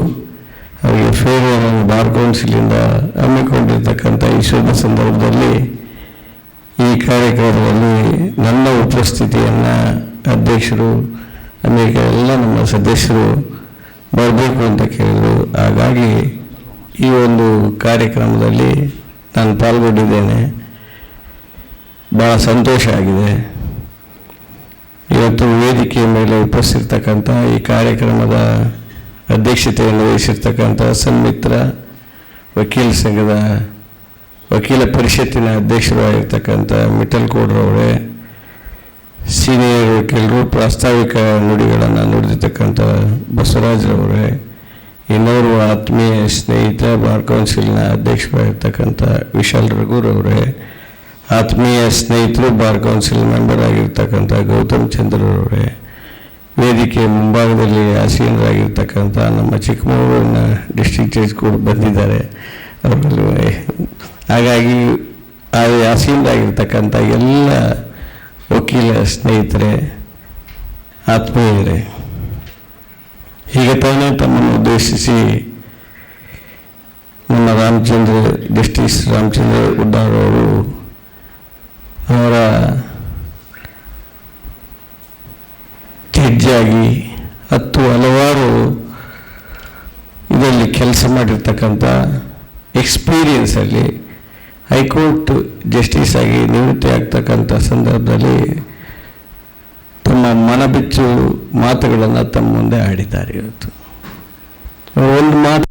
ಅವರಿಗೆ ಫೇರ್ವೆಲ್ ಬಾರ್ ಕೌನ್ಸಿಲಿಂದ ಹಮ್ಮಿಕೊಂಡಿರ್ತಕ್ಕಂಥ ಈ ಶುಭ ಸಂದರ್ಭದಲ್ಲಿ ಈ ಕಾರ್ಯಕ್ರಮದಲ್ಲಿ ನನ್ನ ಉಪಸ್ಥಿತಿಯನ್ನು ಅಧ್ಯಕ್ಷರು, ಅನೇಕ ಎಲ್ಲ ನಮ್ಮ ಸದಸ್ಯರು ಬರಬೇಕು ಅಂತ ಕೇಳಿದರು. ಹಾಗಾಗಿ ಈ ಒಂದು ಕಾರ್ಯಕ್ರಮದಲ್ಲಿ ನಾನು ಪಾಲ್ಗೊಂಡಿದ್ದೇನೆ. ಭಾಳ ಸಂತೋಷ ಆಗಿದೆ. ಇವತ್ತು ವೇದಿಕೆಯ ಮೇಲೆ ಉಪಸ್ಥಿರ್ತಕ್ಕಂಥ ಈ ಕಾರ್ಯಕ್ರಮದ ಅಧ್ಯಕ್ಷತೆಯನ್ನು ವಹಿಸಿರ್ತಕ್ಕಂಥ ಸನ್ಮಿತ್ರ ವಕೀಲ ಸಂಘದ ವಕೀಲ ಪರಿಷತ್ತಿನ ಅಧ್ಯಕ್ಷರು ಆಗಿರ್ತಕ್ಕಂಥ ಮಿಠಲ್ ಕೋಡ್ರವರೇ, ಸೀನಿಯರ್ ವಕೀಲರು, ಪ್ರಾಸ್ತಾವಿಕ ನುಡಿಗಳನ್ನು ನುಡಿದಿರ್ತಕ್ಕಂಥ ಬಸವರಾಜ್ರವರೇ, ಇನ್ನೋರ್ವ ಆತ್ಮೀಯ ಸ್ನೇಹಿತ ಬಾರ್ ಕೌನ್ಸಿಲ್ನ ಅಧ್ಯಕ್ಷರಾಗಿರ್ತಕ್ಕಂಥ ವಿಶಾಲ್ ರಘುರವರೇ, ಆತ್ಮೀಯ ಸ್ನೇಹಿತರು ಬಾರ್ ಕೌನ್ಸಿಲ್ ಮೆಂಬರ್ ಆಗಿರ್ತಕ್ಕಂಥ ಗೌತಮ್ ಚಂದ್ರರವರೇ, ವೇದಿಕೆ ಮುಂಭಾಗದಲ್ಲಿ ಆಸೀನರಾಗಿರ್ತಕ್ಕಂಥ ನಮ್ಮ ಚಿಕ್ಕಮಗಳೂರಿನ ಡಿಸ್ಟ್ರಿಕ್ಟ್ ಜಡ್ಜ್ ಕೂಡ ಬಂದಿದ್ದಾರೆ ಅವರಲ್ಲಿ. ಹಾಗಾಗಿ ಆಸೀನರಾಗಿರ್ತಕ್ಕಂಥ ಎಲ್ಲ ವಕೀಲ ಸ್ನೇಹಿತರೆ, ಆತ್ಮೀಯರೇ, ಹೀಗೆ ತಾನೇ ತಮ್ಮನ್ನು ಉದ್ದೇಶಿಸಿ ನಮ್ಮ ಜಸ್ಟಿಸ್ ರಾಮಚಂದ್ರ ಉದ್ದಾರ್ ಅವರು ಅವರ ಜಡ್ಜಾಗಿ ಹಲವಾರು ಇದರಲ್ಲಿ ಕೆಲಸ ಮಾಡಿರ್ತಕ್ಕಂಥ ಎಕ್ಸ್ಪೀರಿಯನ್ಸಲ್ಲಿ ಹೈಕೋರ್ಟ್ ಜಸ್ಟಿಸ್ ಆಗಿ ನಿವೃತ್ತಿ ಆಗ್ತಕ್ಕಂಥ ಸಂದರ್ಭದಲ್ಲಿ ತಮ್ಮ ಮನಬಿಚ್ಚು ಮಾತುಗಳನ್ನು ತಮ್ಮ ಮುಂದೆ ಆಡಿದ್ದಾರೆ. ಇವತ್ತು ಒಂದು ಮಾತು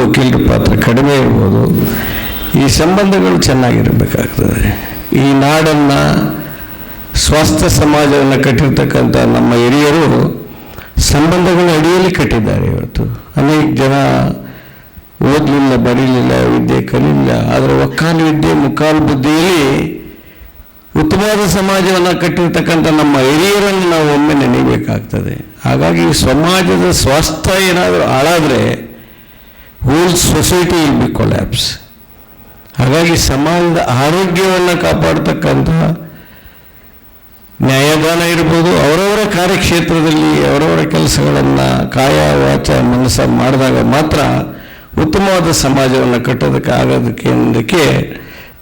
ವಕೀಲರ ಪಾತ್ರ ಕಡಿಮೆ ಇರ್ಬೋದು, ಈ ಸಂಬಂಧಗಳು ಚೆನ್ನಾಗಿರಬೇಕಾಗ್ತದೆ. ಈ ನಾಡನ್ನು ಸ್ವಾಸ್ಥ್ಯ ಸಮಾಜವನ್ನು ಕಟ್ಟಿರ್ತಕ್ಕಂಥ ನಮ್ಮ ಹಿರಿಯರು ಸಂಬಂಧಗಳ ಅಡಿಯಲ್ಲಿ ಕಟ್ಟಿದ್ದಾರೆ. ಇವತ್ತು ಅನೇಕ ಜನ ಓದಲಿಲ್ಲ, ಬರೀಲಿಲ್ಲ, ವಿದ್ಯೆ ಕಲಿಲಿಲ್ಲ, ಆದರೆ ಒಕ್ಕಾಲು ವಿದ್ಯೆ ಮುಕ್ಕಾಲು ಬುದ್ಧಿಯಲ್ಲಿ ಉತ್ತಮವಾದ ಸಮಾಜವನ್ನು ಕಟ್ಟಿರ್ತಕ್ಕಂಥ ನಮ್ಮ ಹಿರಿಯರನ್ನು ನಾವು ಒಮ್ಮೆ ನೆನೀಬೇಕಾಗ್ತದೆ. ಹಾಗಾಗಿ ಸಮಾಜದ ಸ್ವಾಸ್ಥ್ಯ ಏನಾದರೂ ಹಾಳಾದರೆ whole society will be collapse. ಹಾಗಾಗಿ ಸಮಾಜದ ಆರೋಗ್ಯವನ್ನು ಕಾಪಾಡ್ತಕ್ಕಂಥ ನ್ಯಾಯದಾನ ಇರ್ಬೋದು, ಅವರವರ ಕಾರ್ಯಕ್ಷೇತ್ರದಲ್ಲಿ ಅವರವರ ಕೆಲಸಗಳನ್ನು ಕಾಯ ವಾಚ ಮನಸ್ಸ ಮಾಡಿದಾಗ ಮಾತ್ರ ಉತ್ತಮವಾದ ಸಮಾಜವನ್ನು ಕಟ್ಟೋದಕ್ಕೆ ಆಗೋದಕ್ಕೆ ಅನ್ನೋದಕ್ಕೆ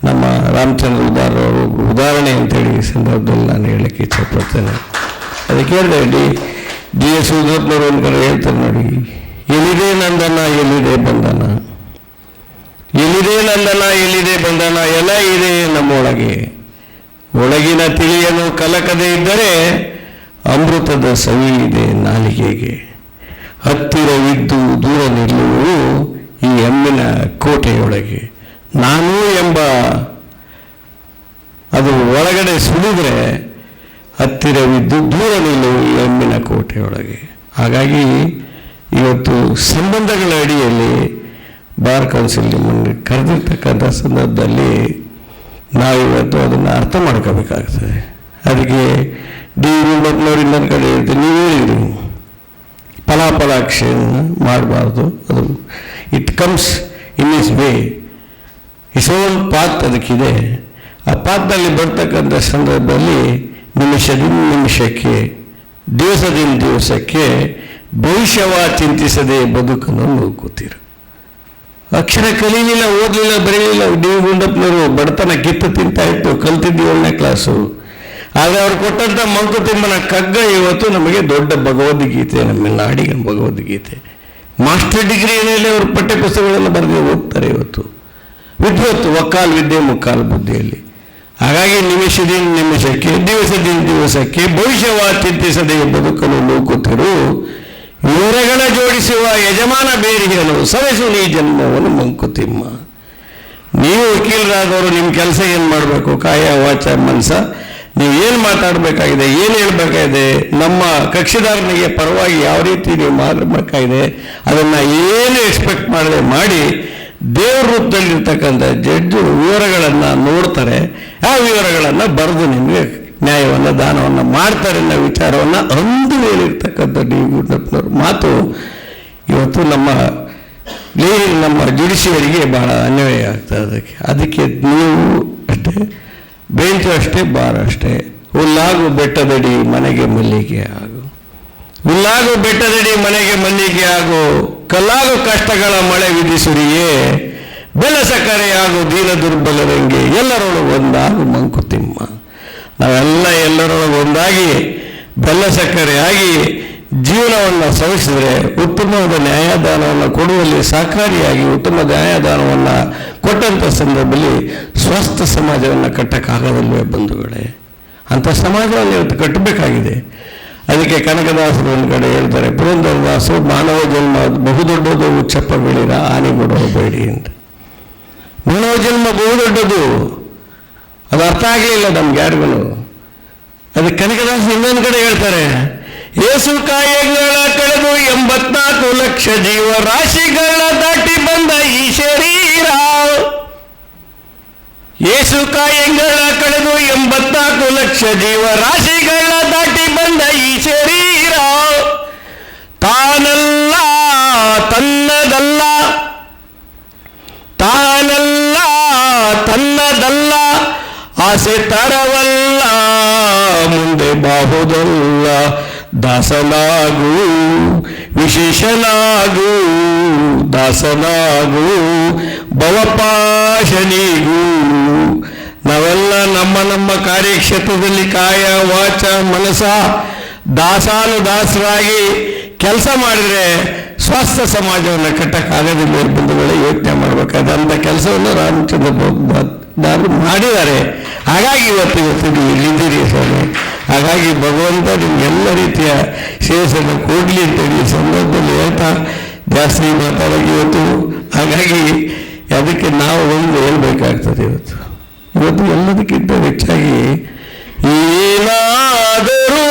ನಮ್ಮ ರಾಮಚಂದ್ರ ಉದ್ದಾರ್ ಅವರು ಉದಾಹರಣೆ ಅಂತೇಳಿ ಈ ಸಂದರ್ಭದಲ್ಲಿ ನಾನು ಹೇಳಕ್ಕೆ ಇಚ್ಛಪಡ್ತೇನೆ. ಅದಕ್ಕೆ ಹೇಳಿದೆ ಡಿ ಎಸ್ ಉದಯಪ್ಪನವರು ಒಂದು ಕಡೆ ಹೇಳ್ತಾರೆ ನೋಡಿ, ಎಲ್ಲಿದೆ ನಂದನ ಎಲ್ಲಿದೆ ಬಂಧನ, ಎಲ್ಲಿದೆ ನಂದನ ಎಲ್ಲಿದೆ ಬಂಧನ, ಎಲ್ಲ ಇದೆ ನಮ್ಮೊಳಗೆ, ಒಳಗಿನ ತಿಳಿಯನು ಕಲಕದೆ ಇದ್ದರೆ ಅಮೃತದ ಸವಿ ಇದೆ ನಾಲಿಗೆಗೆ, ಹತ್ತಿರವಿದ್ದು ದೂರ ನಿಲ್ಲುವುದು ಈ ಎಮ್ಮಿನ ಕೋಟೆಯೊಳಗೆ, ನಾನು ಎಂಬ ಅದು ಒಳಗಡೆ ಸುಳಿದ್ರೆ ಹತ್ತಿರವಿದ್ದು ದೂರ ನಿಲ್ಲುವು ಈ ಎಮ್ಮಿನ ಕೋಟೆಯೊಳಗೆ. ಹಾಗಾಗಿ ಇವತ್ತು ಸಂಬಂಧಗಳ ಅಡಿಯಲ್ಲಿ ಬಾರ್ ಕೌನ್ಸಿಲ್ ನಿಮ್ಮನ್ನು ಕರೆದಿರ್ತಕ್ಕಂಥ ಸಂದರ್ಭದಲ್ಲಿ ನಾವಿವತ್ತು ಅದನ್ನು ಅರ್ಥ ಮಾಡ್ಕೋಬೇಕಾಗ್ತದೆ. ಅದಕ್ಕೆ ಡಿ ಗುಂಡಪ್ಪನವರಿಂದ ಕಡೆ ಹೇಳ್ತೀನಿ, ನೀವು ಹೇಳಿದ್ರಿ ಫಲಾಫಲಾಕ್ಷೆಯನ್ನು ಮಾಡಬಾರ್ದು, ಅದು it comes in is way, is own path ಅದಕ್ಕಿದೆ. ಆ ಪಾತ್ನಲ್ಲಿ ಬರ್ತಕ್ಕಂಥ ಸಂದರ್ಭದಲ್ಲಿ ನಿಮಿಷದಿಂದ ನಿಮಿಷಕ್ಕೆ, ದಿವಸದಿಂದ ದಿವಸಕ್ಕೆ ಭವಿಷ್ಯವ ಚಿಂತಿಸದೆ ಬದುಕನ್ನು ನೋಡ್ಕೋತೀರ. ಅಕ್ಷರ ಕಲೀಲಿಲ್ಲ, ಓದಲಿಲ್ಲ, ಬರೀಲಿಲ್ಲ. ಡಿ ಗುಂಡಪ್ಪನವರು ಬಡತನ ಕಿತ್ತು ತಿಂತಾ ಇತ್ತು, ಕಲ್ತಿದ್ವಿ 1ನೇ ಕ್ಲಾಸು. ಆಗ ಅವ್ರು ಕೊಟ್ಟಂಥ ಮಂಕುತಿಮ್ಮನ ಕಗ್ಗ ಇವತ್ತು ನಮಗೆ ದೊಡ್ಡ ಭಗವದ್ಗೀತೆ, ನಮ್ಮ ನಾಡಿನ ಭಗವದ್ಗೀತೆ. ಮಾಸ್ಟರ್ ಡಿಗ್ರಿಯಲ್ಲಿ ಅವರು ಪಠ್ಯಪುಸ್ತಕಗಳನ್ನು ಬರೆದು ಓದ್ತಾರೆ ಇವತ್ತು. ವಿದ್ವತ್ತು ಒಕ್ಕಾಲು ವಿದ್ಯೆ ಮುಕ್ಕಾಲು ಬುದ್ಧಿಯಲ್ಲಿ. ಹಾಗಾಗಿ ನಿಮಿಷದಿಂದ ನಿಮಿಷಕ್ಕೆ, ದಿವಸದಿಂದ ದಿವಸಕ್ಕೆ ಭವಿಷ್ಯವ ಚಿಂತಿಸದೆ ಬದುಕಲು ನೂಕುತ್ತಿರು ವಿವರಗಳ ಜೋಡಿಸುವ ಯಜಮಾನ ಬೇರಿಗೆನು ಸವೆಸು ನೀ ಜನ್ಮವನ್ನು ಮಂಕುತಿಮ್ಮ. ನೀವು ವಕೀಲರಾದವರು ನಿಮ್ಮ ಕೆಲಸ ಏನು ಮಾಡಬೇಕು? ಕಾಯ ವಾಚ ಮನಸ ನೀವು ಏನು ಮಾತಾಡಬೇಕಾಗಿದೆ, ಏನು ಹೇಳಬೇಕಾಗಿದೆ, ನಮ್ಮ ಕಕ್ಷಿದಾರನಿಗೆ ಪರವಾಗಿ ಯಾವ ರೀತಿ ನೀವು ಮಾಡಬೇಕಾಗಿದೆ ಅದನ್ನು ಏನು ಎಕ್ಸ್ಪೆಕ್ಟ್ ಮಾಡದೆ ಮಾಡಿ ದೇವ್ರ ರೂಪದಲ್ಲಿರ್ತಕ್ಕಂಥ ಜಡ್ಜು ವಿವರಗಳನ್ನು ನೋಡ್ತಾರೆ. ಆ ವಿವರಗಳನ್ನು ಬರೆದು ನಿಮಗೆ ನ್ಯಾಯವನ್ನು ದಾನವನ್ನು ಮಾಡ್ತಾರೆ ಅನ್ನೋ ವಿಚಾರವನ್ನು ಅಂದು ಹೇಳಿರ್ತಕ್ಕಂಥ ಡಿ ಗುಂಡಪ್ಪನವ್ರ ಮಾತು ಇವತ್ತು ನಮ್ಮ ಜುಡಿಷಿಯರಿಗೆ ಬಹಳ ಅನ್ಯಾಯ ಆಗ್ತದೆ. ಅದಕ್ಕೆ ನೀವು ಅಷ್ಟೇ, ಬೆಂಚು ಅಷ್ಟೇ, ಬಾರ್ ಅಷ್ಟೇ. ಹುಲ್ಲಾಗು ಬೆಟ್ಟದಡಿ ಮನೆಗೆ ಮಲ್ಲಿಗೆ ಆಗು, ಹುಲ್ಲಾಗು ಬೆಟ್ಟದಡಿ ಮನೆಗೆ ಮಲ್ಲಿಗೆ ಆಗು, ಕಲ್ಲಾಗು ಕಷ್ಟಗಳ ಮಳೆ ವಿಧಿಸುರಿಯೇ, ಬೆಲ್ಲ ಸಕ್ಕರೆಯಾಗು ದೀನ ದುರ್ಬಲರಂಗೆ, ಎಲ್ಲರೊಳಗೆ ಒಂದಾಗು ಮಂಕುತಿಮ್ಮ. ನಾವೆಲ್ಲ ಎಲ್ಲರೊಳಗೆ ಒಂದಾಗಿ ಬೆಲ್ಲ ಸಕ್ಕರೆಯಾಗಿ ಜೀವನವನ್ನು ಸವಿಸಿದರೆ ಉತ್ತಮವಾದ ನ್ಯಾಯದಾನವನ್ನು ಕೊಡುವಲ್ಲಿ ಸಹಕಾರಿಯಾಗಿ ಉತ್ತಮ ನ್ಯಾಯದಾನವನ್ನು ಕೊಟ್ಟಂಥ ಸಂದರ್ಭದಲ್ಲಿ ಸ್ವಸ್ಥ ಸಮಾಜವನ್ನು ಕಟ್ಟಕ್ಕಾಗದಲ್ವೇ ಬಂಧುಗಳೇ? ಅಂಥ ಸಮಾಜವನ್ನು ಇವತ್ತು ಕಟ್ಟಬೇಕಾಗಿದೆ. ಅದಕ್ಕೆ ಕನಕದಾಸರು ಒಂದು ಕಡೆ ಹೇಳ್ತಾರೆ, ಪುರಂದರದಾಸರು ಮಾನವ ಜನ್ಮ ಬಹುದೊಡ್ಡದು ಉಚ್ಚಪ್ಪ ಬೆಳಿರ ಆನೆ ಬಿಡಬೇಡಿ ಅಂತ. ಮಾನವ ಜನ್ಮ ಬಹುದೊಡ್ಡದು, ಅದು ಅರ್ಥ ಆಗಲಿಲ್ಲ ನಮ್ಗೆ ಯಾರಿಗೂ. ಅದಕ್ಕೆ ಕನಕದಾಸರು ಇನ್ನೊಂದು ಕಡೆ ಹೇಳ್ತಾರೆ, ಏಸು ಕಾಯಗಳ ಕಳೆದು 84 ಲಕ್ಷ ಜೀವರಾಶಿಗಳ ದಾಟಿ ಬಂದ ಈ ಶರೀರ, ಏಸು ಕಾಯಗಳ ಕಳೆದು 84 ಲಕ್ಷ ಜೀವರಾಶಿಗಳ ದಾಟಿ ಬಂದ ಈ ಶರೀರ, ತಾನಲ್ಲ ತನ್ನದಲ್ಲ, ತಾನಲ್ಲ ತನ್ನದಲ್ಲ, ಆಸೆ ತರವಲ್ಲ ಮುಂದೆ ಬಾಹುದಲ್ಲ, ದಾಸನಾಗು ವಿಶೇಷನಾಗು, ದಾಸನಾಗು ಭವಪಾಶನಿಗೂ. ನಾವೆಲ್ಲ ನಮ್ಮ ಕಾರ್ಯಕ್ಷೇತ್ರದಲ್ಲಿ ಕಾಯ ವಾಚ ಮನಸ ದಾಸಾನುದಾಸರಾಗಿ ಕೆಲಸ ಮಾಡಿದರೆ ಸ್ವಸ್ಥ ಸಮಾಜವನ್ನು ಕಟ್ಟಕ್ಕಾಗೋದಿಲ್ಲ. ಬಂಧುಗಳೇ, ಯೋಚನೆ ಮಾಡಬೇಕಾದಂಥ ಕೆಲಸವನ್ನು ರಾಮಚಂದ್ರ ಮಾಡಿದ್ದಾರೆ. ಹಾಗಾಗಿ ಇವತ್ತು ನೀವು ಇಲ್ಲಿದ್ದೀರಿ ಸ್ವಾಮಿ. ಹಾಗಾಗಿ ಭಗವಂತ ನಿಮ್ಗೆಲ್ಲ ರೀತಿಯ ಶ್ರೇಯಸ್ಸನ್ನು ಕೊಡಲಿ ಅಂತೇಳಿ ಈ ಸಂದರ್ಭದಲ್ಲಿ ಹೇಳ್ತಾ ಜಾಸ್ತಿ ಮಾತಾಡೋಕೆ ಇವತ್ತು. ಹಾಗಾಗಿ ಅದಕ್ಕೆ ನಾವು ಒಂದು ಹೇಳ್ಬೇಕಾಗ್ತದೆ ಇವತ್ತು ಎಲ್ಲದಕ್ಕಿಂತ ಹೆಚ್ಚಾಗಿ ಏನಾದರೂ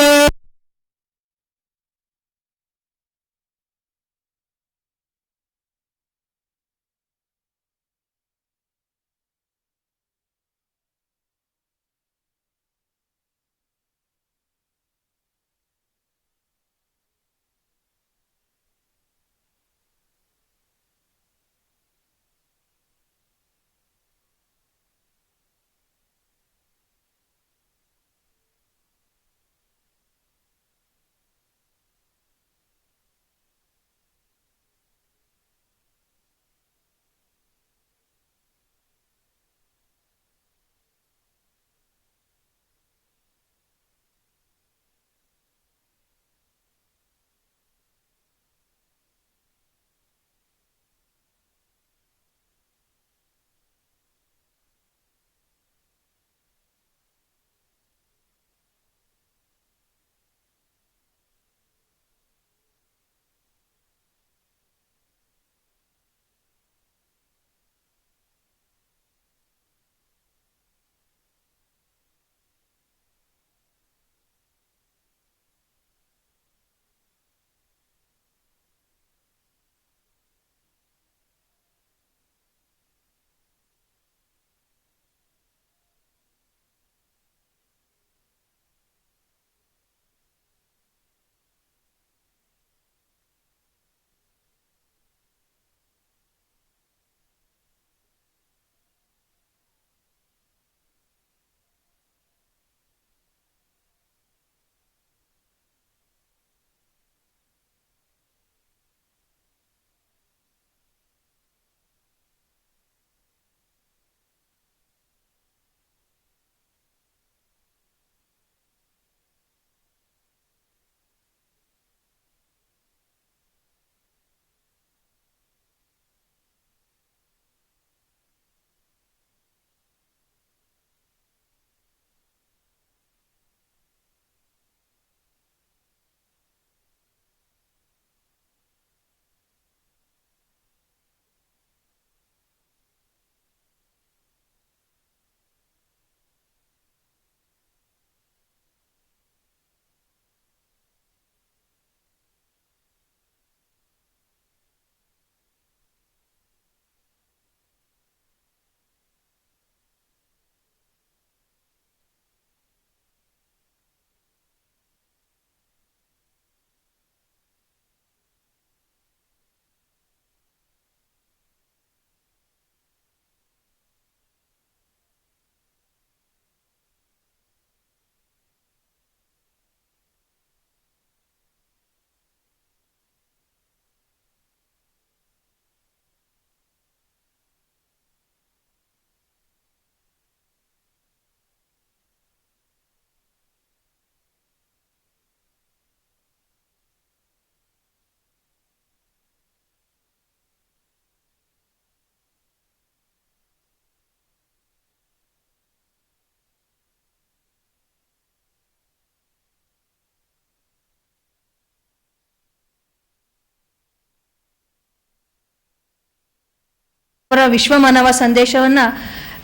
ಅವರ ವಿಶ್ವ ಮಾನವ ಸಂದೇಶವನ್ನು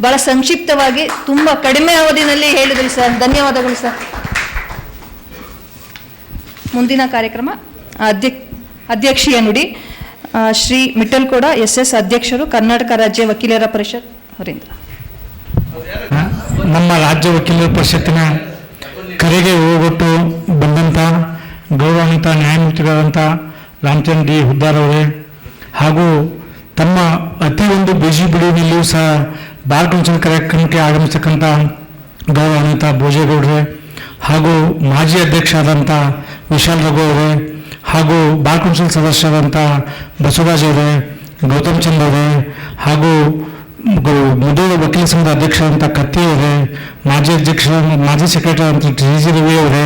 ಬಹಳ ಸಂಕ್ಷಿಪ್ತವಾಗಿ ತುಂಬ ಕಡಿಮೆ ಅವಧಿನಲ್ಲಿ ಹೇಳಿದ್ರಿ ಸರ್. ಧನ್ಯವಾದಗಳು ಸರ್. ಮುಂದಿನ ಕಾರ್ಯಕ್ರಮ ಅಧ್ಯಕ್ಷೀಯ ನುಡಿ ಶ್ರೀ ಮಿಟ್ಟಲ್ಕೋಡ SS ಅಧ್ಯಕ್ಷರು, ಕರ್ನಾಟಕ ರಾಜ್ಯ ವಕೀಲರ ಪರಿಷತ್ ಅವರಿಂದ. ನಮ್ಮ ರಾಜ್ಯ ವಕೀಲರ ಪರಿಷತ್ತಿನ ಕರೆಗೆ ಹೋಗೊಟ್ಟು ಬಂದಂಥ ಗೌರವಾನ್ವಿತ ನ್ಯಾಯಮೂರ್ತಿಗಳಾದಂಥ ರಾಮಚಂದ್ರ ಡಿ ಹುದ್ದಾರ್ ಅವರೇ, ಹಾಗೂ ತಮ್ಮ ಅತಿ ಒಂದು ಬಿಸಿ ಬಿಡುವಿನಲ್ಲಿಯೂ ಸಹ ಬಾರ್ ಕೌನ್ಸಿಲ್ ಕಾರ್ಯಕ್ರಮಕ್ಕೆ ಆಗಮಿಸತಕ್ಕಂಥ ಗೌರವಾನ್ವಿತ ಭೋಜೇಗೌಡರೇ, ಹಾಗೂ ಮಾಜಿ ಅಧ್ಯಕ್ಷ ಆದಂಥ ವಿಶಾಲ್ ರಘು ಅವರೇ, ಹಾಗೂ ಬಾರ್ ಕೌನ್ಸಿಲ್ ಸದಸ್ಯರಾದಂಥ ಬಸವರಾಜ್ ಅವರೇ, ಗೌತಮ್ ಚಂದ್ರ ಅವರೇ, ಹಾಗೂ ಮುದೋಳ ವಕೀಲ ಸಂಘದ ಅಧ್ಯಕ್ಷರಾದಂಥ ಕತ್ತಿ ಅವರೇ, ಮಾಜಿ ಸೆಕ್ರೆಟರಿ ಆದಂಥ TG ರವಿ ಅವರೇ,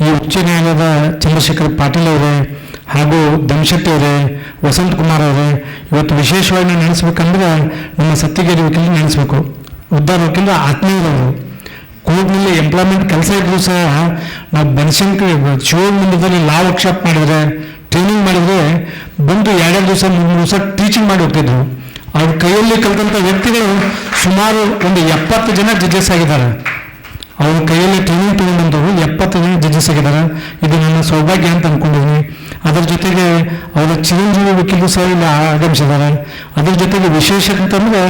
ಈ ಉಚ್ಚ ನ್ಯಾಯಾಲಯದ ಚಂದ್ರಶೇಖರ್ ಪಾಟೀಲ್ ಅವರೇ, ಹಾಗೂ ಧನಶೆಟ್ಟಿ ಅವರೇ, ವಸಂತ್ ಕುಮಾರ್ ಅವರೇ, ಇವತ್ತು ವಿಶೇಷವಾಗಿ ನಾವು ನೆನೆಸ್ಬೇಕಂದ್ರೆ ನಮ್ಮ ಸತ್ತಿಗೇರಿ ವಕೀಲರು ನೆನೆಸ್ಬೇಕು. ಉದ್ದಾರ್ ವಕೀಲರು ಆತ್ಮೀಯರವರು. ಕೋರ್ಟ್ನಲ್ಲಿ ಎಂಪ್ಲಾಯ್ಮೆಂಟ್ ಕೆಲಸ ಇದ್ರೂ ಸಹ ನಾವು ಬನಶಂಕರಿ ಶಿವಮೊಗ್ಗದಲ್ಲಿ ಲಾ ವರ್ಕ್ಶಾಪ್ ಮಾಡಿದರೆ, ಟ್ರೈನಿಂಗ್ ಮಾಡಿದರೆ ಬಂದು 2 ದಿವಸ 3 ದಿವಸ ಟೀಚಿಂಗ್ ಮಾಡಿ ಹೋಗ್ತಿದ್ರು. ಅವ್ರ ಕೈಯಲ್ಲಿ ಕಲಿತಂಥ ವ್ಯಕ್ತಿಗಳು ಸುಮಾರು ಒಂದು 70 ಜನ ಜಡ್ಜಸ್ ಆಗಿದ್ದಾರೆ. ಅವ್ರ ಕೈಯಲ್ಲಿ ಟ್ರೈನಿಂಗ್ ತೊಗೊಂಡಂಥವ್ರು 70 ಜನ ಜಡ್ಜಸ್ ಆಗಿದ್ದಾರೆ. ಇದು ನನ್ನ ಸೌಭಾಗ್ಯ ಅಂತ ಅಂದ್ಕೊಂಡಿದ್ದೀನಿ. ಅದರ ಜೊತೆಗೆ ಅವರ ಚಿರಂಜೀವಿ ವಕೀಲರು ಸಹ ಇಲ್ಲಿ ಆಗಮಿಸಿದ್ದಾರೆ. ಅದರ ಜೊತೆಗೆ ವಿಶೇಷ ಅಂತಂದರೆ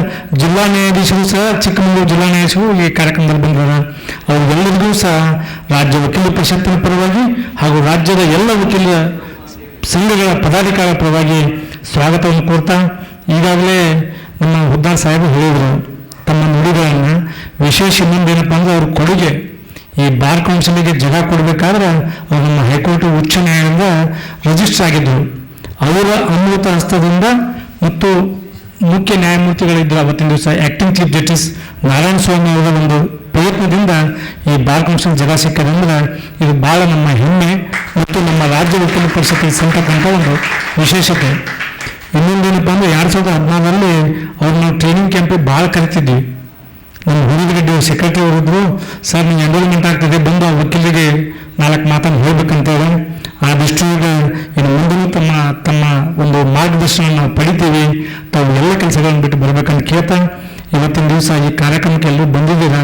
ಜಿಲ್ಲಾ ನ್ಯಾಯಾಧೀಶರು ಸಹ, ಚಿಕ್ಕಮಗಳೂರು ಜಿಲ್ಲಾ ನ್ಯಾಯಾಧೀಶರು ಈ ಕಾರ್ಯಕ್ರಮದಲ್ಲಿ ಬಂದಿದ್ದಾರೆ. ಅವರೆಲ್ಲರಿಗೂ ಸಹ ರಾಜ್ಯ ವಕೀಲ ಪರಿಷತ್ತಿನ ಪರವಾಗಿ ಹಾಗೂ ರಾಜ್ಯದ ಎಲ್ಲ ವಕೀಲ ಸಂಘಗಳ ಪದಾಧಿಕಾರಿಗಳ ಪರವಾಗಿ ಸ್ವಾಗತವನ್ನು ಕೋರ್ತಾ, ಈಗಾಗಲೇ ನಮ್ಮ ಹುದ್ದಾರ್ ಸಾಹೇಬರು ಹೇಳಿದರು ತಮ್ಮ ನುಡಿಗಳನ್ನು. ವಿಶೇಷ ಇನ್ನೊಂದೇನಪ್ಪ ಅಂದರೆ ಅವ್ರ ಕೊಡುಗೆ ಈ ಬಾರ್ ಕೌನ್ಸಿಲಿಗೆ ಜಾಗ ಕೊಡಬೇಕಾದ್ರೆ ಅವರು ನಮ್ಮ ಹೈಕೋರ್ಟ್ ಉಚ್ಚ ನ್ಯಾಯಾಲಯದಿಂದ ರಿಜಿಸ್ಟರ್ ಆಗಿದ್ದರು. ಅವರ ಅಮೃತ ಹಸ್ತದಿಂದ ಮತ್ತು ಮುಖ್ಯ ನ್ಯಾಯಮೂರ್ತಿಗಳಿದ್ದರು ಅವತ್ತಿನ ದಿವಸ ಆ್ಯಕ್ಟಿಂಗ್ ಚೀಫ್ ಜಸ್ಟಿಸ್ ನಾರಾಯಣ ಸ್ವಾಮಿ ಅವರ ಒಂದು ಪ್ರಯತ್ನದಿಂದ ಈ ಬಾರ್ ಕೌನ್ಸಿಲ್ ಜಾಗ ಸಿಕ್ಕದಂದ್ರೆ ಇದು ಭಾಳ ನಮ್ಮ ಹೆಮ್ಮೆ ಮತ್ತು ನಮ್ಮ ರಾಜ್ಯ ವಕೀಲ ಪರಿಷತ್ತಿಗೆ ಸಿಕ್ಕಂಥ ಒಂದು ವಿಶೇಷತೆ. ಇನ್ನೊಂದೇನಪ್ಪ ಅಂದರೆ 2016ರಲ್ಲಿ ಅವ್ರು ನಾವು ಟ್ರೈನಿಂಗ್ ಕ್ಯಾಂಪಿಗೆ ಭಾಳ ಕರಿತಿದ್ವಿ. ನಮ್ಮ ಹುಡುಗರೆಡ್ಡಿ ಸೆಕ್ರೆಟರಿ ಅವರಿದ್ರು, ಸರ್ ನೀವು ಎನ್ರೋಲ್ಮೆಂಟ್ ಆಗ್ತದೆ, ಬಂದು ಆ ವಕೀಲರಿಗೆ 4 ಮಾತನ್ನು ಹೇಳ್ಬೇಕಂತೇಳಿ. ಆ ದೃಷ್ಟಿಯಿಂದ ಇನ್ನು ಮುಂದೆ ತಮ್ಮ ಒಂದು ಮಾರ್ಗದರ್ಶನ ನಾವು ಪಡಿತೀವಿ. ತಾವು ಎಲ್ಲ ಕೆಲಸಗಳನ್ನು ಬಿಟ್ಟು ಬರಬೇಕಂತ ಕೇಳ್ತಾ, ಇವತ್ತಿನ ದಿವಸ ಈ ಕಾರ್ಯಕ್ರಮಕ್ಕೆ ಎಲ್ಲರೂ ಬಂದಿದ್ದೀರಾ.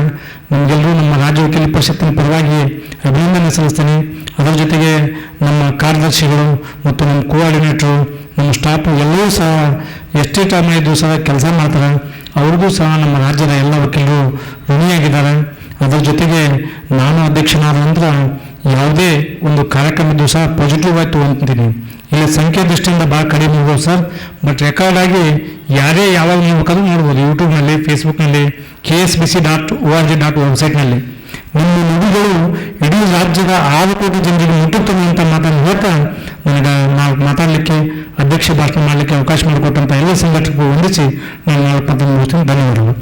ನಮಗೆಲ್ಲರೂ ನಮ್ಮ ರಾಜ್ಯ ವಕೀಲ ಪರಿಷತ್ತಿನ ಪರವಾಗಿ ಅಭಿನಂದನೆ ಸಲ್ಲಿಸ್ತೀನಿ. ಅದರ ಜೊತೆಗೆ ನಮ್ಮ ಕಾರ್ಯದರ್ಶಿಗಳು ಮತ್ತು ನಮ್ಮ ಕೋಆರ್ಡಿನೇಟ್ರು, ನಮ್ಮ ಸ್ಟಾಫು ಎಲ್ಲರೂ ಸಹ ಎಷ್ಟೇ ಟೈಮ್ ಇದ್ದು ಸಹ ಕೆಲಸ ಮಾಡ್ತಾರೆ. ಅವ್ರಿಗೂ ಸಹ ನಮ್ಮ ರಾಜ್ಯದ ಎಲ್ಲ ವಕೀಲರು ಋಣಿಯಾಗಿದ್ದಾರೆ. ಅದರ ಜೊತೆಗೆ ನಾನು ಅಧ್ಯಕ್ಷನಾದ ನಂತರ ಯಾವುದೇ ಒಂದು ಕಾರ್ಯಕ್ರಮದ್ದು ಸಹ ಪಾಸಿಟಿವ್ ಆಗಿ ತೊಗೊತೀನಿ. ಇಲ್ಲಿ ಸಂಖ್ಯೆ ದೃಷ್ಟಿಯಿಂದ ಭಾಳ ಕಡಿಮೆ ಇರ್ಬೋದು ಸರ್, ಬಟ್ ರೆಕಾರ್ಡ್ ಆಗಿ ಯಾರೇ ಯಾವಾಗ ನೋಡ್ಬೇಕಾದ್ರೂ ನೋಡ್ಬೋದು. ಯೂಟ್ಯೂಬ್ನಲ್ಲಿ, ಫೇಸ್ಬುಕ್ನಲ್ಲಿ, ksbc.org ವೆಬ್ಸೈಟ್ನಲ್ಲಿ ನಿಮ್ಮ ನುಡಿಗಳು ಇಡೀ ರಾಜ್ಯದ 6 ಕೋಟಿ ಜನರಿಗೆ ಮುಟ್ಟುತ್ತವೆ ಅಂತ ಮಾತನ್ನು ಹೇಳ್ತಾ, ನನಗೆ ನಾವು ಮಾತಾಡಲಿಕ್ಕೆ, ಅಧ್ಯಕ್ಷ ಭಾಷಣ ಮಾಡಲಿಕ್ಕೆ ಅವಕಾಶ ಮಾಡಿಕೊಟ್ಟಂಥ ಎಲ್ಲ ಸಂಘಟಕರು ಹೊಂದಿಸಿ ನಾನು 4 ಮಾತನ್ನು ಮುಗಿಸ್ತೀನಿ. ಧನ್ಯವಾದಗಳು.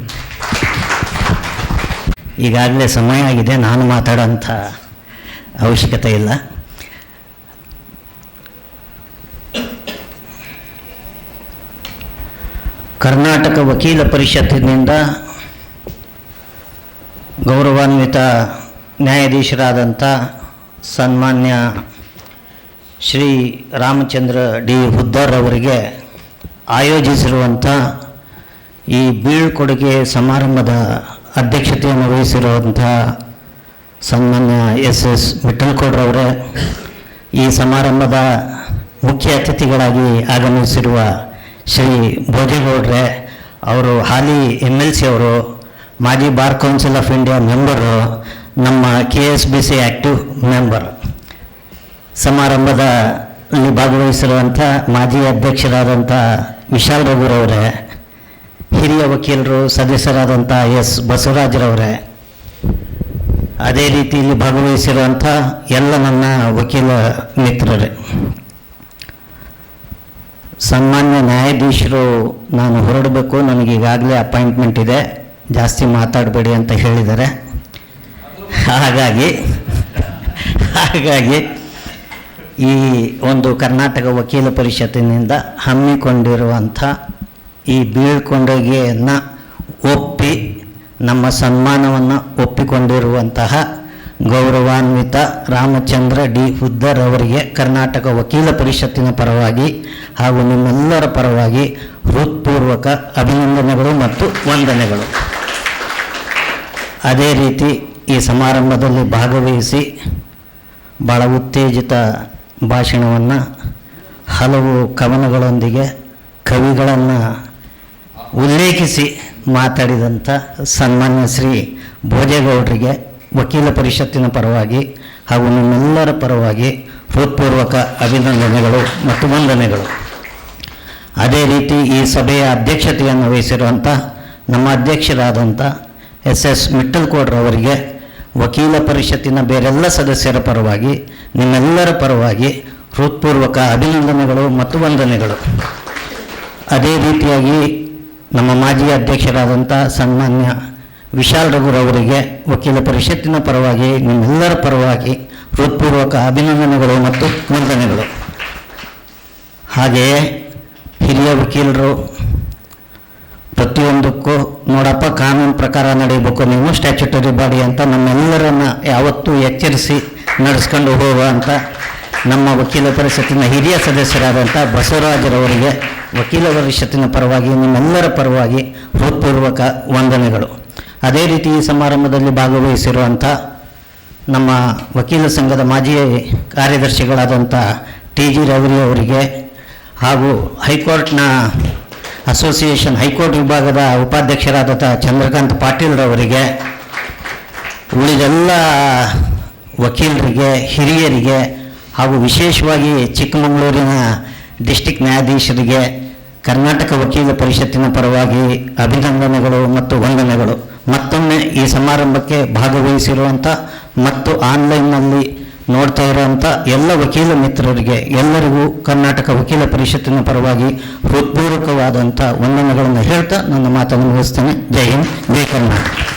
ಈಗಾಗಲೇ ಸಮಯ ಆಗಿದೆ, ನಾನು ಮಾತಾಡೋಂಥ ಅವಶ್ಯಕತೆ ಇಲ್ಲ. ಕರ್ನಾಟಕ ವಕೀಲ ಪರಿಷತ್ತಿನಿಂದ ಗೌರವಾನ್ವಿತ ನ್ಯಾಯಾಧೀಶರಾದಂಥ ಸನ್ಮಾನ್ಯ ಶ್ರೀ ರಾಮಚಂದ್ರ ಡಿ ಹುದ್ದಾರ್ ಅವರಿಗೆ ಆಯೋಜಿಸಿರುವಂಥ ಈ ಬೀಳ್ಕೊಡುಗೆ ಸಮಾರಂಭದ ಅಧ್ಯಕ್ಷತೆಯನ್ನು ವಹಿಸಿರುವಂಥ ಸನ್ಮಾನ್ಯ SS ಮಿಟ್ಟಲ್ಕೋಡ್ರವರೇ, ಈ ಸಮಾರಂಭದ ಮುಖ್ಯ ಅತಿಥಿಗಳಾಗಿ ಆಗಮಿಸಿರುವ ಶ್ರೀ ಭೋಜೇಗೌಡ್ರೆ ಅವರು ಹಾಲಿ MLC ಅವರು, ಮಾಜಿ bar council of India member, ನಮ್ಮ KSBC ಆ್ಯಕ್ಟಿವ್ ಮೆಂಬರ್. ಸಮಾರಂಭದಲ್ಲಿ ಭಾಗವಹಿಸಿರುವಂಥ ಮಾಜಿ ಅಧ್ಯಕ್ಷರಾದಂಥ ವಿಶಾಲ್ ರಘುರವರೇ, ಹಿರಿಯ ವಕೀಲರು ಸದಸ್ಯರಾದಂಥ S ಬಸವರಾಜರವರೇ, ಅದೇ ರೀತಿ ಇಲ್ಲಿ ಭಾಗವಹಿಸಿರುವಂಥ ಎಲ್ಲ ನನ್ನ ವಕೀಲ ಮಿತ್ರರೇ, ಸನ್ಮಾನ್ಯ ನ್ಯಾಯಾಧೀಶರು ನಾನು ಹೊರಡಬೇಕು, ನನಗೀಗಾಗಲೇ ಅಪಾಯಿಂಟ್ಮೆಂಟ್ ಇದೆ, ಜಾಸ್ತಿ ಮಾತಾಡಬೇಡಿ ಅಂತ ಹೇಳಿದ್ದಾರೆ. ಹಾಗಾಗಿ ಈ ಒಂದು ಕರ್ನಾಟಕ ವಕೀಲ ಪರಿಷತ್ತಿನಿಂದ ಹಮ್ಮಿಕೊಂಡಿರುವಂಥ ಈ ಬೀಳ್ಕೊಡುಗೆಯನ್ನು ಒಪ್ಪಿ ನಮ್ಮ ಸನ್ಮಾನವನ್ನು ಒಪ್ಪಿಕೊಂಡಿರುವಂತಹ ಗೌರವಾನ್ವಿತ ರಾಮಚಂದ್ರ ಡಿ ಹುದ್ದರ್ ಅವರಿಗೆ ಕರ್ನಾಟಕ ವಕೀಲ ಪರಿಷತ್ತಿನ ಪರವಾಗಿ ಹಾಗೂ ನಿಮ್ಮೆಲ್ಲರ ಪರವಾಗಿ ಹೃತ್ಪೂರ್ವಕ ಅಭಿನಂದನೆಗಳು ಮತ್ತು ವಂದನೆಗಳು. ಅದೇ ರೀತಿ ಈ ಸಮಾರಂಭದಲ್ಲಿ ಭಾಗವಹಿಸಿ ಭಾಳ ಉತ್ತೇಜಿತ ಭಾಷಣವನ್ನು ಹಲವು ಕವನಗಳೊಂದಿಗೆ ಕವಿಗಳನ್ನು ಉಲ್ಲೇಖಿಸಿ ಮಾತಾಡಿದಂಥ ಸನ್ಮಾನ್ಯ ಶ್ರೀ ಭೋಜೇಗೌಡರಿಗೆ ವಕೀಲ ಪರಿಷತ್ತಿನ ಪರವಾಗಿ ಹಾಗೂ ನಿಮ್ಮೆಲ್ಲರ ಪರವಾಗಿ ಹೃತ್ಪೂರ್ವಕ ಅಭಿನಂದನೆಗಳು ಮತ್ತು ವಂದನೆಗಳು. ಅದೇ ರೀತಿ ಈ ಸಭೆಯ ಅಧ್ಯಕ್ಷತೆಯನ್ನು ವಹಿಸಿರುವಂಥ ನಮ್ಮ ಅಧ್ಯಕ್ಷರಾದಂಥ ಎಸ್ ಮಿಟ್ಟಲ್ಕೋಡ್ರವರಿಗೆ ವಕೀಲ ಪರಿಷತ್ತಿನ ಬೇರೆಲ್ಲ ಸದಸ್ಯರ ಪರವಾಗಿ ನಿಮ್ಮೆಲ್ಲರ ಪರವಾಗಿ ಹೃತ್ಪೂರ್ವಕ ಅಭಿನಂದನೆಗಳು ಮತ್ತು ವಂದನೆಗಳು. ಅದೇ ರೀತಿಯಾಗಿ ನಮ್ಮ ಮಾಜಿ ಅಧ್ಯಕ್ಷರಾದಂಥ ಸನ್ಮಾನ್ಯ ವಿಶಾಲ್ ರಘುರವರಿಗೆ ವಕೀಲ ಪರಿಷತ್ತಿನ ಪರವಾಗಿ ನಿಮ್ಮೆಲ್ಲರ ಪರವಾಗಿ ಹೃತ್ಪೂರ್ವಕ ಅಭಿನಂದನೆಗಳು ಮತ್ತು ವಂದನೆಗಳು. ಹಾಗೆಯೇ ಹಿರಿಯ ವಕೀಲರು ಪ್ರತಿಯೊಂದಕ್ಕೂ ನೋಡಪ್ಪ ಕಾನೂನು ಪ್ರಕಾರ ನಡೀಬೇಕು, ನೀವು ಸ್ಟ್ಯಾಚ್ಯುಟರಿ ಬಾಡಿ ಅಂತ ನಮ್ಮೆಲ್ಲರನ್ನ ಯಾವತ್ತೂ ಎಚ್ಚರಿಸಿ ನಡೆಸ್ಕೊಂಡು ಹೋಗುವಂಥ ನಮ್ಮ ವಕೀಲ ಪರಿಷತ್ತಿನ ಹಿರಿಯ ಸದಸ್ಯರಾದಂಥ ಬಸವರಾಜರವರಿಗೆ ವಕೀಲ ಪರಿಷತ್ತಿನ ಪರವಾಗಿ ನಿಮ್ಮೆಲ್ಲರ ಪರವಾಗಿ ಹೃತ್ಪೂರ್ವಕ ವಂದನೆಗಳು. ಅದೇ ರೀತಿ ಈ ಸಮಾರಂಭದಲ್ಲಿ ಭಾಗವಹಿಸಿರುವಂಥ ನಮ್ಮ ವಕೀಲ ಸಂಘದ ಮಾಜಿ ಕಾರ್ಯದರ್ಶಿಗಳಾದಂಥ TG ರವಿ ಅವರಿಗೆ ಹಾಗೂ ಹೈಕೋರ್ಟ್ನ ಅಸೋಸಿಯೇಷನ್ ಹೈಕೋರ್ಟ್ ವಿಭಾಗದ ಉಪಾಧ್ಯಕ್ಷರಾದಂಥ ಚಂದ್ರಕಾಂತ್ ಪಾಟೀಲ್ರವರಿಗೆ, ಉಳಿದೆಲ್ಲ ವಕೀಲರಿಗೆ, ಹಿರಿಯರಿಗೆ ಹಾಗೂ ವಿಶೇಷವಾಗಿ ಚಿಕ್ಕಮಗಳೂರಿನ ಡಿಸ್ಟಿಕ್ ನ್ಯಾಯಾಧೀಶರಿಗೆ ಕರ್ನಾಟಕ ವಕೀಲ ಪರಿಷತ್ತಿನ ಪರವಾಗಿ ಅಭಿನಂದನೆಗಳು ಮತ್ತು ವಂದನೆಗಳು. ಮತ್ತೊಮ್ಮೆ ಈ ಸಮಾರಂಭಕ್ಕೆ ಭಾಗವಹಿಸಿರುವಂಥ ಮತ್ತು ಆನ್ಲೈನ್ನಲ್ಲಿ ನೋಡ್ತಾ ಇರುವಂಥ ಎಲ್ಲ ವಕೀಲ ಮಿತ್ರರಿಗೆ ಎಲ್ಲರಿಗೂ ಕರ್ನಾಟಕ ವಕೀಲ ಪರಿಷತ್ತಿನ ಪರವಾಗಿ ಹೃತ್ಪೂರ್ವಕವಾದಂಥ ವಂದನೆಗಳನ್ನು ಹೇಳ್ತಾ ನನ್ನ ಮಾತನ್ನು ಮುಗಿಸ್ತೇನೆ. ಜೈ ಹಿಂದ್, ಜೈ ಕರ್ನಾಟಕ.